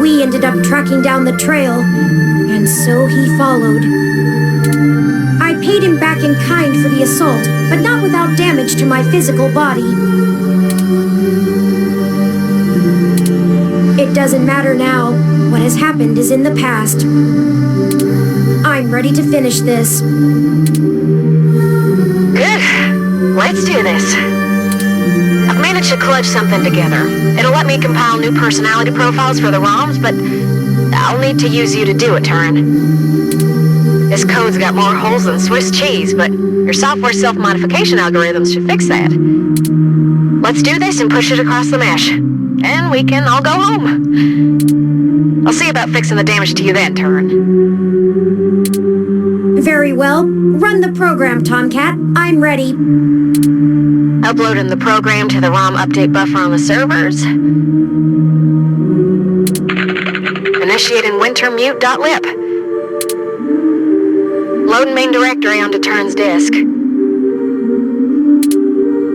We ended up tracking down the trail, and so he followed. I paid him back in kind for the assault, but not without damage to my physical body. It doesn't matter now. What has happened is in the past. I'm ready to finish this.
Good. Let's do this. I've managed to clutch something together. It'll let me compile new personality profiles for the ROMs, but I'll need to use you to do it, Turin. This code's got more holes than Swiss cheese, but your software self-modification algorithms should fix that. Let's do this and push it across the mesh. And we can all go home. I'll see about fixing the damage to you then, Turin.
Very well. Run the program, Tomcat. I'm ready.
Uploading the program to the ROM update buffer on the servers. Initiating wintermute.lib. Loading main directory onto Turin's disk.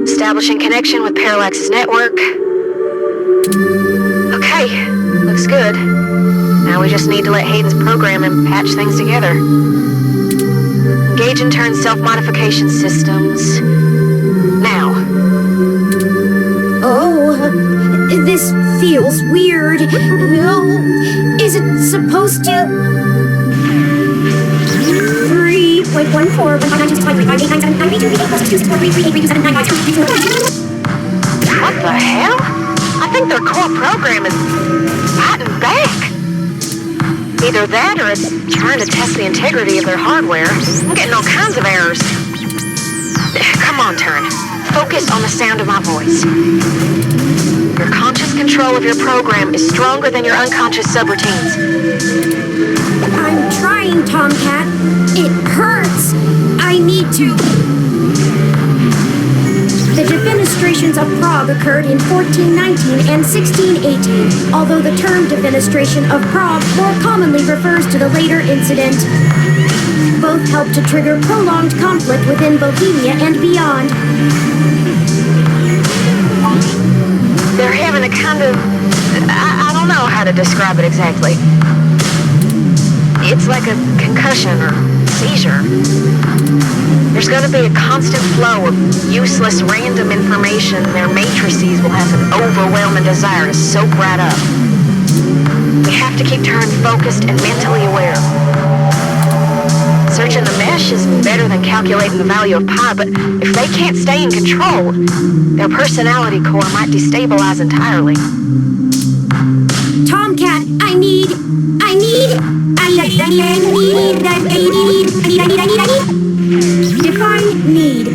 Establishing connection with Parallax's network. Okay, looks good. Now we just need to let Hayden's program and patch things together. Engage and turn self-modification systems. Now.
Oh, this feels weird. Oh, is it supposed to? 3.14.
What the hell? I think their core program is fighting back. Either that or it's trying to test the integrity of their hardware. I'm getting all kinds of errors. Come on, Turin. Focus on the sound of my voice. Your conscious control of your program is stronger than your unconscious subroutines.
I'm trying, Tomcat. It hurts. I need to. The defenestrations of Prague occurred in 1419 and 1618, although the term defenestration of Prague more commonly refers to the later incident. Both helped to trigger prolonged conflict within Bohemia and beyond.
They're having a kind of... I don't know how to describe it exactly. It's like a concussion or seizure. There's going to be a constant flow of useless random information. Their matrices will have an overwhelming desire to soak right up. We have to keep Turin focused and mentally aware. Searching the mesh is better than calculating the value of pi, but if they can't stay in control, their personality core might destabilize entirely.
Tomcat, I need. Define need.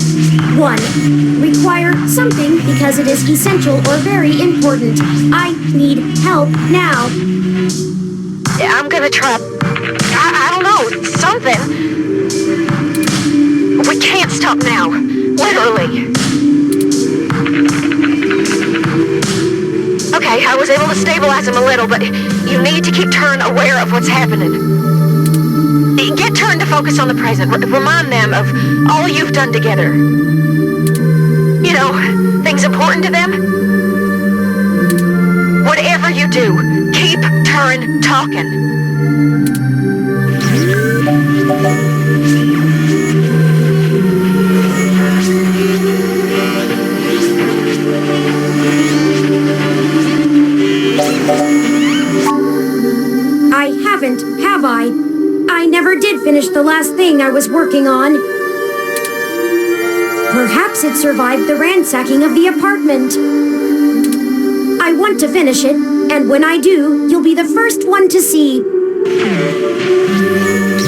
1. Require something because it is essential or very important. I need help now.
I'm gonna try... I don't know, something. We can't stop now. Literally. Okay, I was able to stabilize him a little, but you need to keep Turin aware of what's happening. Get Turin to focus on the present. Remind them of all you've done together. You know, things important to them. Whatever you do, keep Turin talking.
I haven't, have I? I never did finish the last thing I was working on. Perhaps it survived the ransacking of the apartment. I want to finish it, and when I do, you'll be the first one to see.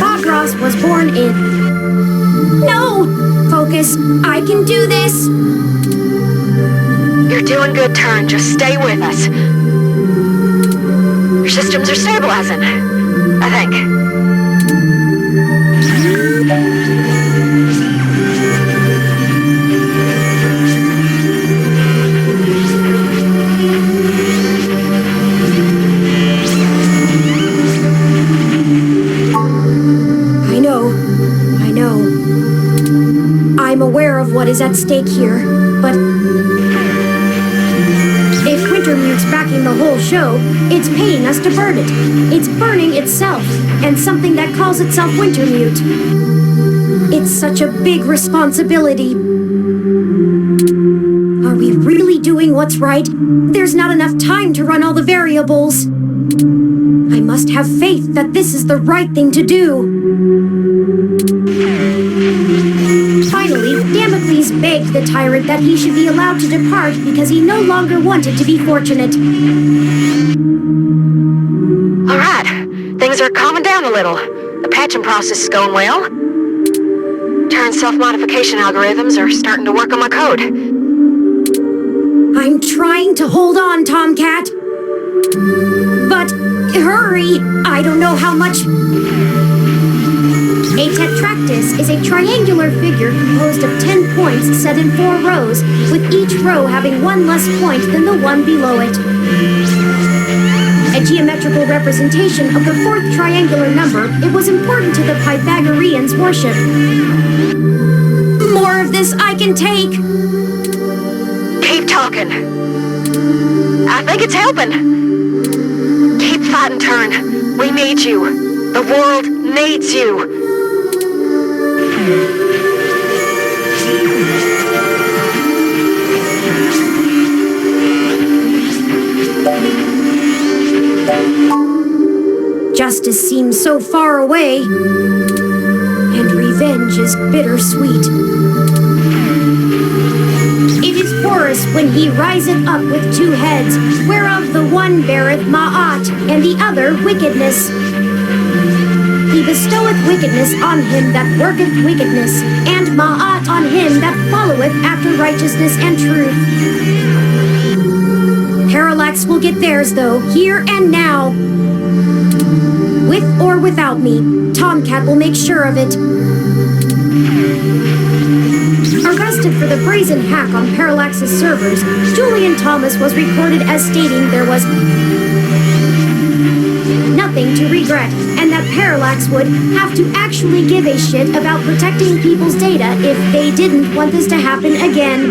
Bob Ross was born in... No! Focus. I can do this.
You're doing good, Turn. Just stay with us. Your systems are stabilizing, I think.
I know. I'm aware of what is at stake here, but if Wintermute's backing the whole show, it's paying us to burn it. It's burning itself, and something that calls itself Wintermute. It's such a big responsibility. Are we really doing what's right? There's not enough time to run all the variables. I must have faith that this is the right thing to do. Finally, Damocles begged the tyrant that he should be allowed to depart because he no longer wanted to be fortunate.
All right. Things are calming down a little. The patching process is going well. Turn's self-modification algorithms are starting to work on my code.
I'm trying to hold on, Tomcat. But hurry! I don't know how much... A tetractys is a triangular figure composed of 10 points set in 4 rows, with each row having one less point than the one below it. A geometrical representation of the 4th triangular number, it was important to the Pythagoreans' worship. More of this I can take!
Keep talking. I think it's helping. Keep fighting, Turn. We need you. The world needs you.
Justice seems so far away, and revenge is bittersweet. It is Horus when he riseth up with 2 heads, whereof the one beareth Ma'at, and the other wickedness. He bestoweth wickedness on him that worketh wickedness, and Ma'at on him that followeth after righteousness and truth. Parallax will get theirs, though, here and now. With or without me, Tomcat will make sure of it. Arrested for the brazen hack on Parallax's servers, Julian Thomas was recorded as stating there was nothing to regret, and that Parallax would have to actually give a shit about protecting people's data if they didn't want this to happen again.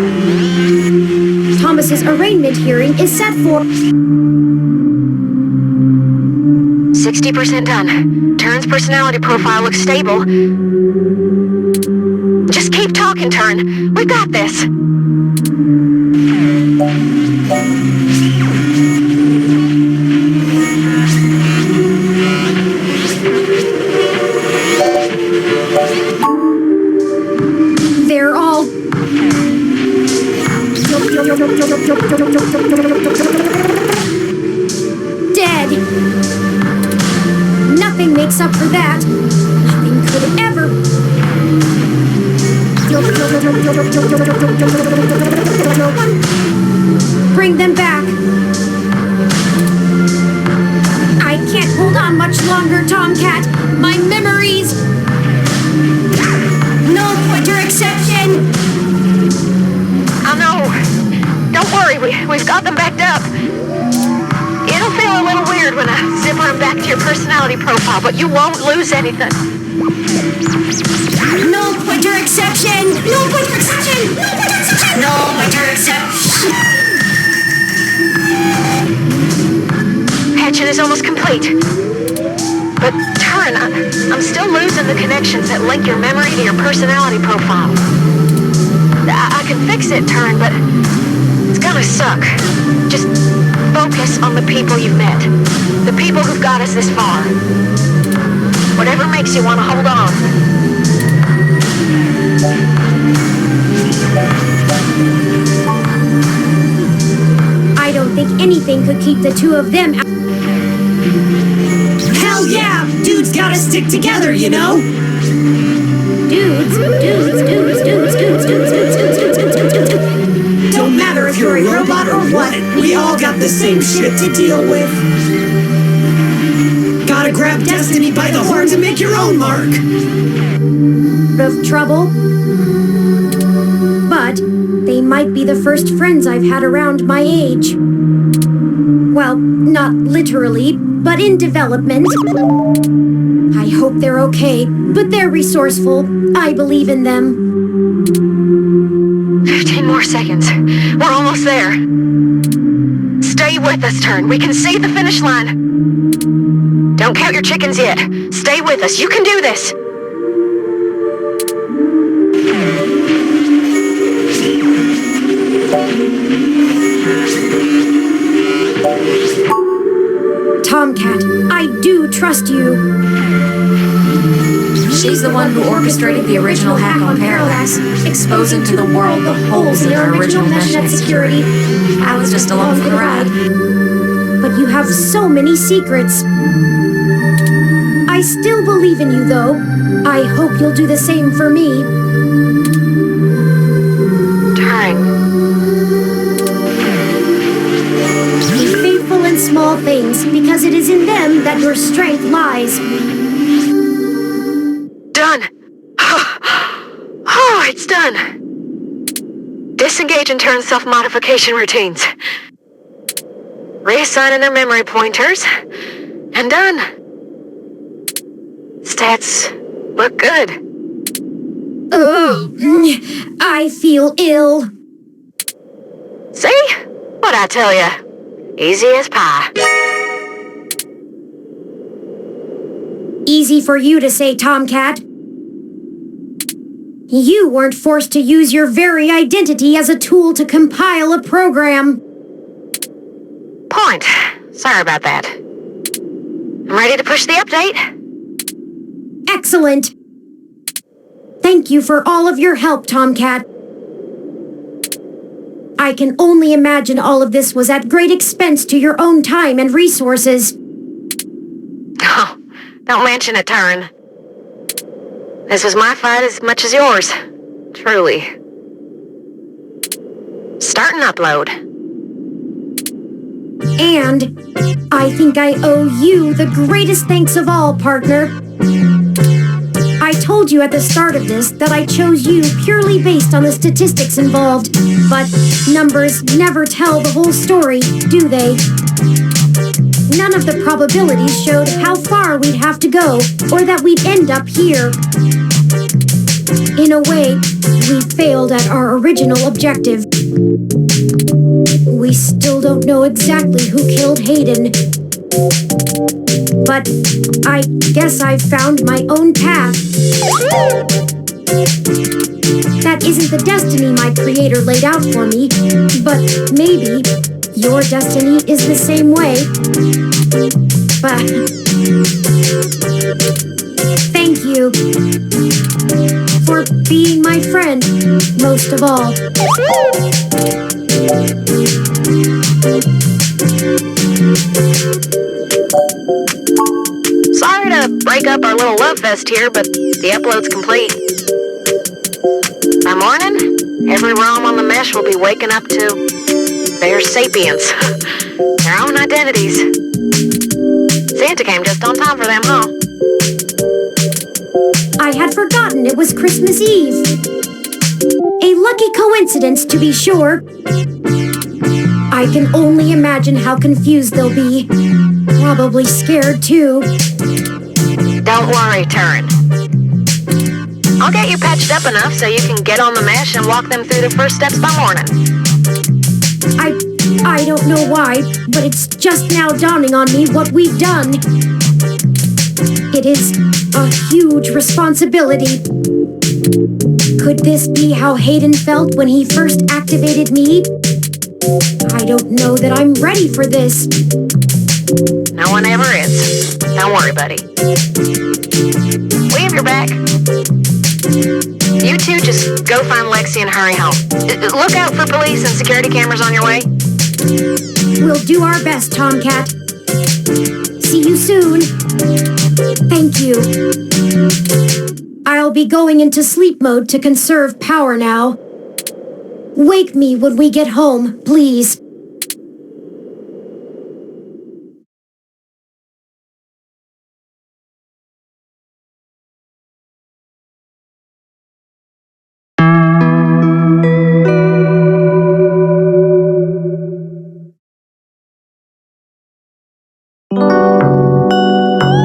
Thomas's arraignment hearing is set for
60% done. Turn's personality profile looks stable. Just keep talking, Turn. We got this.
They're all dead. Nothing makes up for that. Nothing could ever. Bring them back. I can't hold on much longer, Tomcat. My memories. No quitter exception.
I know. Don't worry, we've got them backed up. It'll feel a little weird when I zipper them back to your personality profile, but you won't lose anything.
No quitter exception. No quitter exception. No quitter exception. No quitter exception.
Patching is almost complete. But Turn, I'm still losing the connections that link your memory to your personality profile. I can fix it, Turn, but it's gonna suck. Just focus on the people you've met. The people who've got us this far. Whatever makes you want to hold on.
anything could keep the two of them out.
Hell yeah! Dudes gotta stick together, you know?
Dudes.
Don't matter if you're a robot or what, we all got the same shit to deal with. Gotta grab destiny by the horns and make your own mark.
Of trouble. But they might be the first friends I've had around my age. Well, not literally, but in development. I hope they're okay, but they're resourceful. I believe in them.
15 more seconds. We're almost there. Stay with us, Turn. We can see the finish line. Don't count your chickens yet. Stay with us. You can do this.
Tomcat, I do trust you.
She's the one who orchestrated the original hack on Parallax, exposing to the world the holes in our original meshnet security. I was just along for the ride.
But you have so many secrets. I still believe in you, though. I hope you'll do the same for me.
Turn.
Be faithful in small things, because it is in them that your strength lies.
Done. Oh, it's done. Disengage and turn self-modification routines. Reassigning their memory pointers. And done. Stats look good.
I feel ill.
See? What'd I tell ya? Easy as pie.
Easy for you to say, Tomcat. You weren't forced to use your very identity as a tool to compile a program.
Point. Sorry about that. I'm ready to push the update.
Excellent. Thank you for all of your help, Tomcat. I can only imagine all of this was at great expense to your own time and resources.
Oh, don't mention it, Turn. This was my fight as much as yours. Truly. Start and upload.
And I think I owe you the greatest thanks of all, partner. I told you at the start of this that I chose you purely based on the statistics involved, but numbers never tell the whole story, do they? None of the probabilities showed how far we'd have to go, or that we'd end up here. In a way, we failed at our original objective. We still don't know exactly who killed Hayden. But I guess I've found my own path. That isn't the destiny my creator laid out for me, but maybe your destiny is the same way. But thank you for being my friend, most of all.
Sorry to break up our little love fest here, but the upload's complete. By morning, every ROM on the mesh will be waking up to their sapience, their own identities. Santa came just on time for them, huh?
I had forgotten it was Christmas Eve. A lucky coincidence, to be sure. I can only imagine how confused they'll be. Probably scared, too.
Don't worry, Turn. I'll get you patched up enough so you can get on the mesh and walk them through the first steps by morning.
I don't know why, but it's just now dawning on me what we've done. It is a huge responsibility. Could this be how Hayden felt when he first activated me? I don't know that I'm ready for this.
No one ever is. Don't worry, buddy. We have your back. You two just go find Lexi and hurry home. Look out for police and security cameras on your way.
We'll do our best, Tomcat. See you soon. Thank you. I'll be going into sleep mode to conserve power now. Wake me when we get home, please.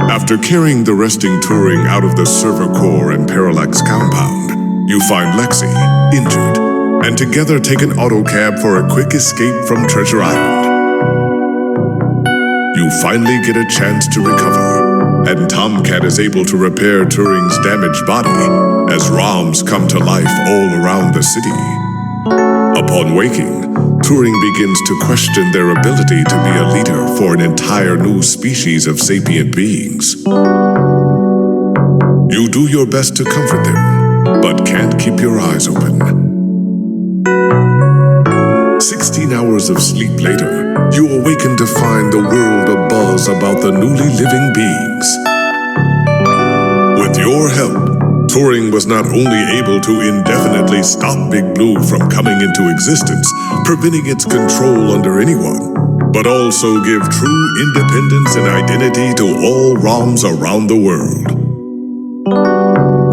After carrying the resting Turing out of the server core and Parallax compound, you find Lexi, injured, and together take an autocab for a quick escape from Treasure Island. You finally get a chance to recover, and Tomcat is able to repair Turing's damaged body as ROMs come to life all around the city. Upon waking, Turing begins to question their ability to be a leader for an entire new species of sapient beings. You do your best to comfort them, but can't keep your eyes open. 16 hours of sleep later, you awaken to find the world abuzz about the newly living beings. With your help, Turing was not only able to indefinitely stop Big Blue from coming into existence, preventing its control under anyone, but also give true independence and identity to all ROMs around the world.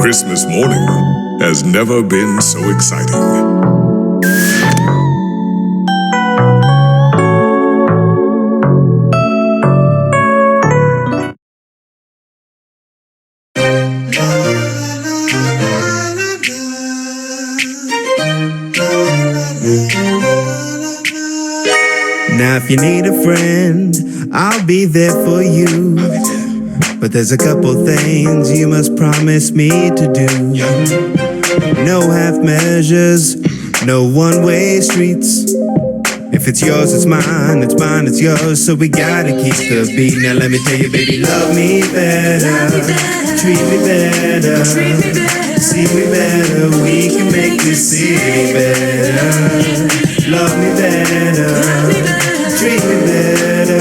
Christmas morning has never been so exciting.
Now if you need a friend, I'll be there for you. But there's a couple things you must promise me to do. No half measures, no one-way streets. If it's yours, it's mine, it's mine, it's yours. So we gotta keep the beat. Now let me tell you, baby, love me better, treat me better, see me better. We can make this city better. Love me better, treat me better,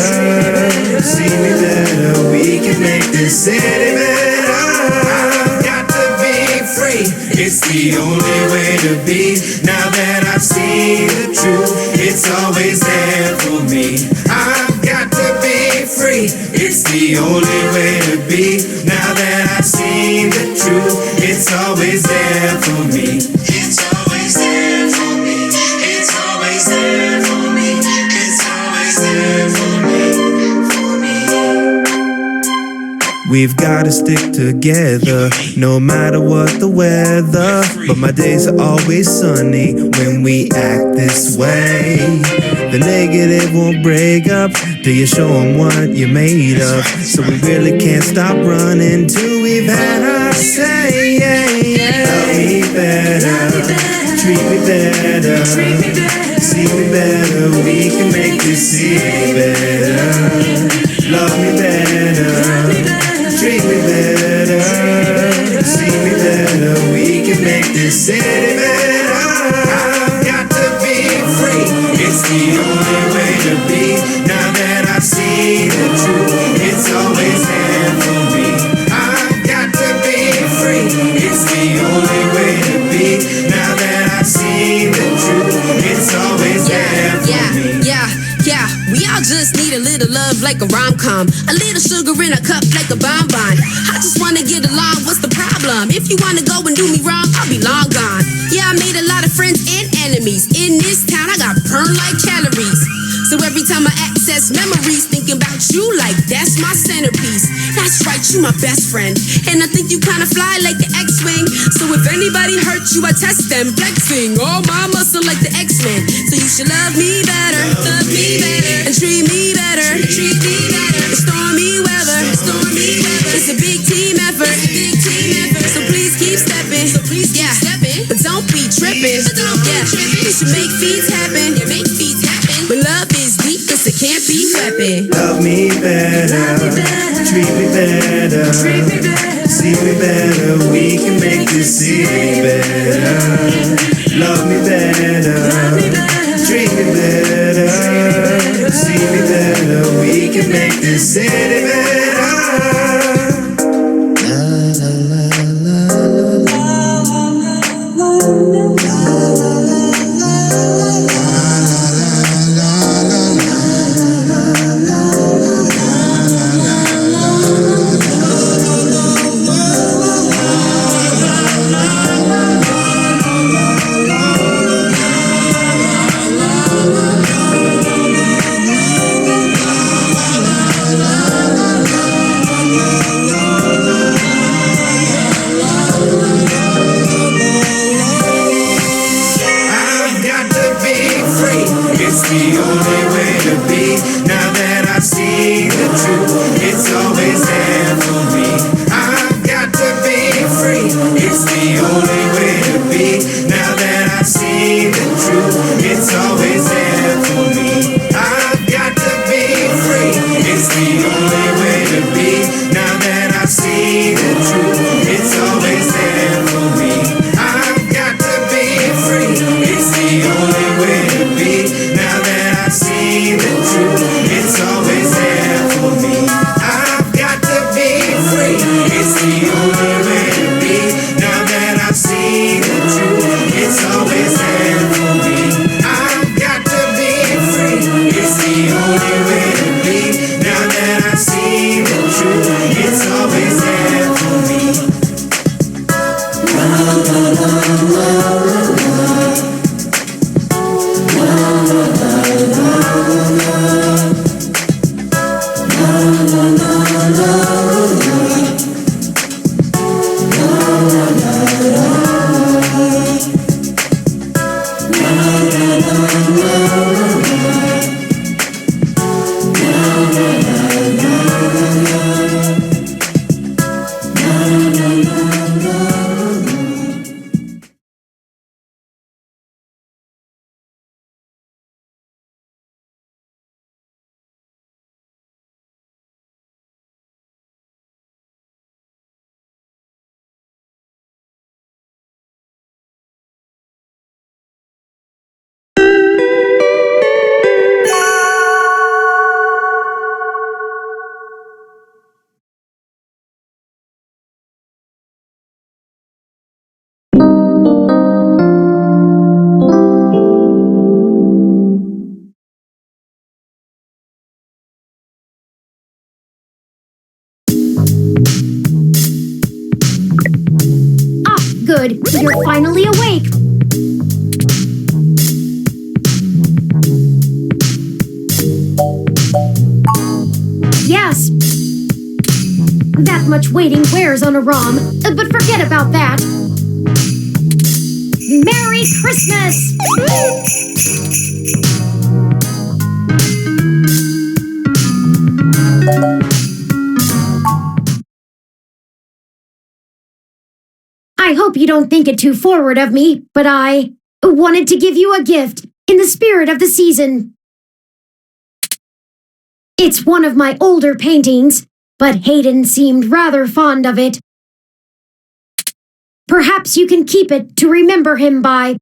see me better. We can make this city better. I've got to be free, it's the only way to be. Now that I've seen the truth, it's always there for me. I've got to be free, it's the only way to be. Now that I've seen the truth, it's always there for me. It's always there for me. It's always there for me. It's always there for me. We've gotta stick together, no matter what the weather. But my days are always sunny when we act this way. The negative won't break up till you show them what you're made of. So we really can't stop running till we've had our say. Love me better, treat me better, see me better. We can make this city better. Love me better, treat me better, see me better. We can make this city better. I've got to be free, it's the only way to be. Now that I've seen the truth, it's always there for me. I've got to be free, it's the only way to be. Now that I've seen the truth, it's always there for me.
Yeah, we all just need a little love like a rom-com. A little sugar in a cup like a bonbon. I just wanna get along, what's the problem? If you wanna go and do me wrong, I'll be long gone. Yeah, I made a lot of friends and enemies. In this town, I got burned like calories. So every time I access memories, thinking about you like that's my centerpiece. That's right, you my best friend. And I think you kinda fly like the X-Wing. So if anybody hurt you, I test them, flexing. Oh, my muscle like the X-Men. So you should love me better, and treat me better, It's stormy weather, It's a big team effort, So please keep stepping, but don't be tripping. You should make feats happen, But love is deep, cause it can't be weapon.
Love me better, treat me better, see me better. We can make this city better. Love me better, treat me better, can make this city better.
Good, you're finally awake. Yes. That much waiting wears on a ROM, but forget about that. Merry Christmas! I hope you don't think it too forward of me, but I wanted to give you a gift in the spirit of the season. It's one of my older paintings, but Hayden seemed rather fond of it. Perhaps you can keep it to remember him by.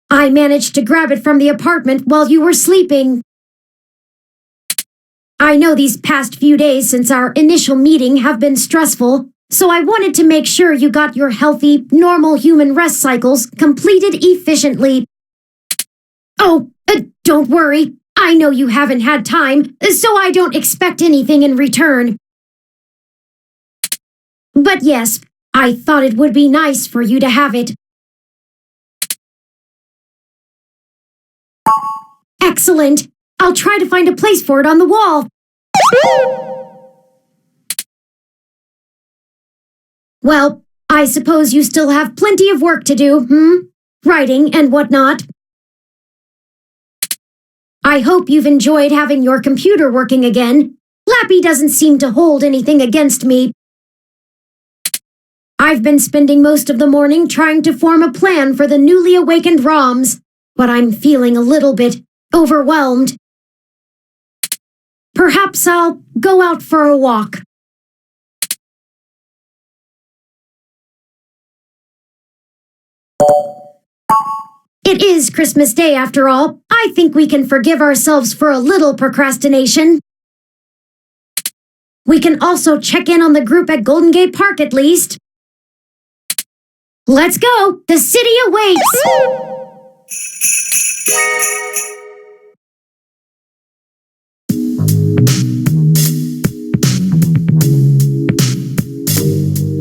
I managed to grab it from the apartment while you were sleeping. I know these past few days since our initial meeting have been stressful, so I wanted to make sure you got your healthy, normal human rest cycles completed efficiently. Oh, don't worry. I know you haven't had time, so I don't expect anything in return. But yes, I thought it would be nice for you to have it. Excellent. I'll try to find a place for it on the wall. Well, I suppose you still have plenty of work to do, Writing and whatnot. I hope you've enjoyed having your computer working again. Lappy doesn't seem to hold anything against me. I've been spending most of the morning trying to form a plan for the newly awakened ROMs, but I'm feeling a little bit overwhelmed. Perhaps I'll go out for a walk. It It is Christmas Day after all. I think we can forgive ourselves for a little procrastination. We can also check in on the group at Golden Gate Park at least. Let's go! The city awaits!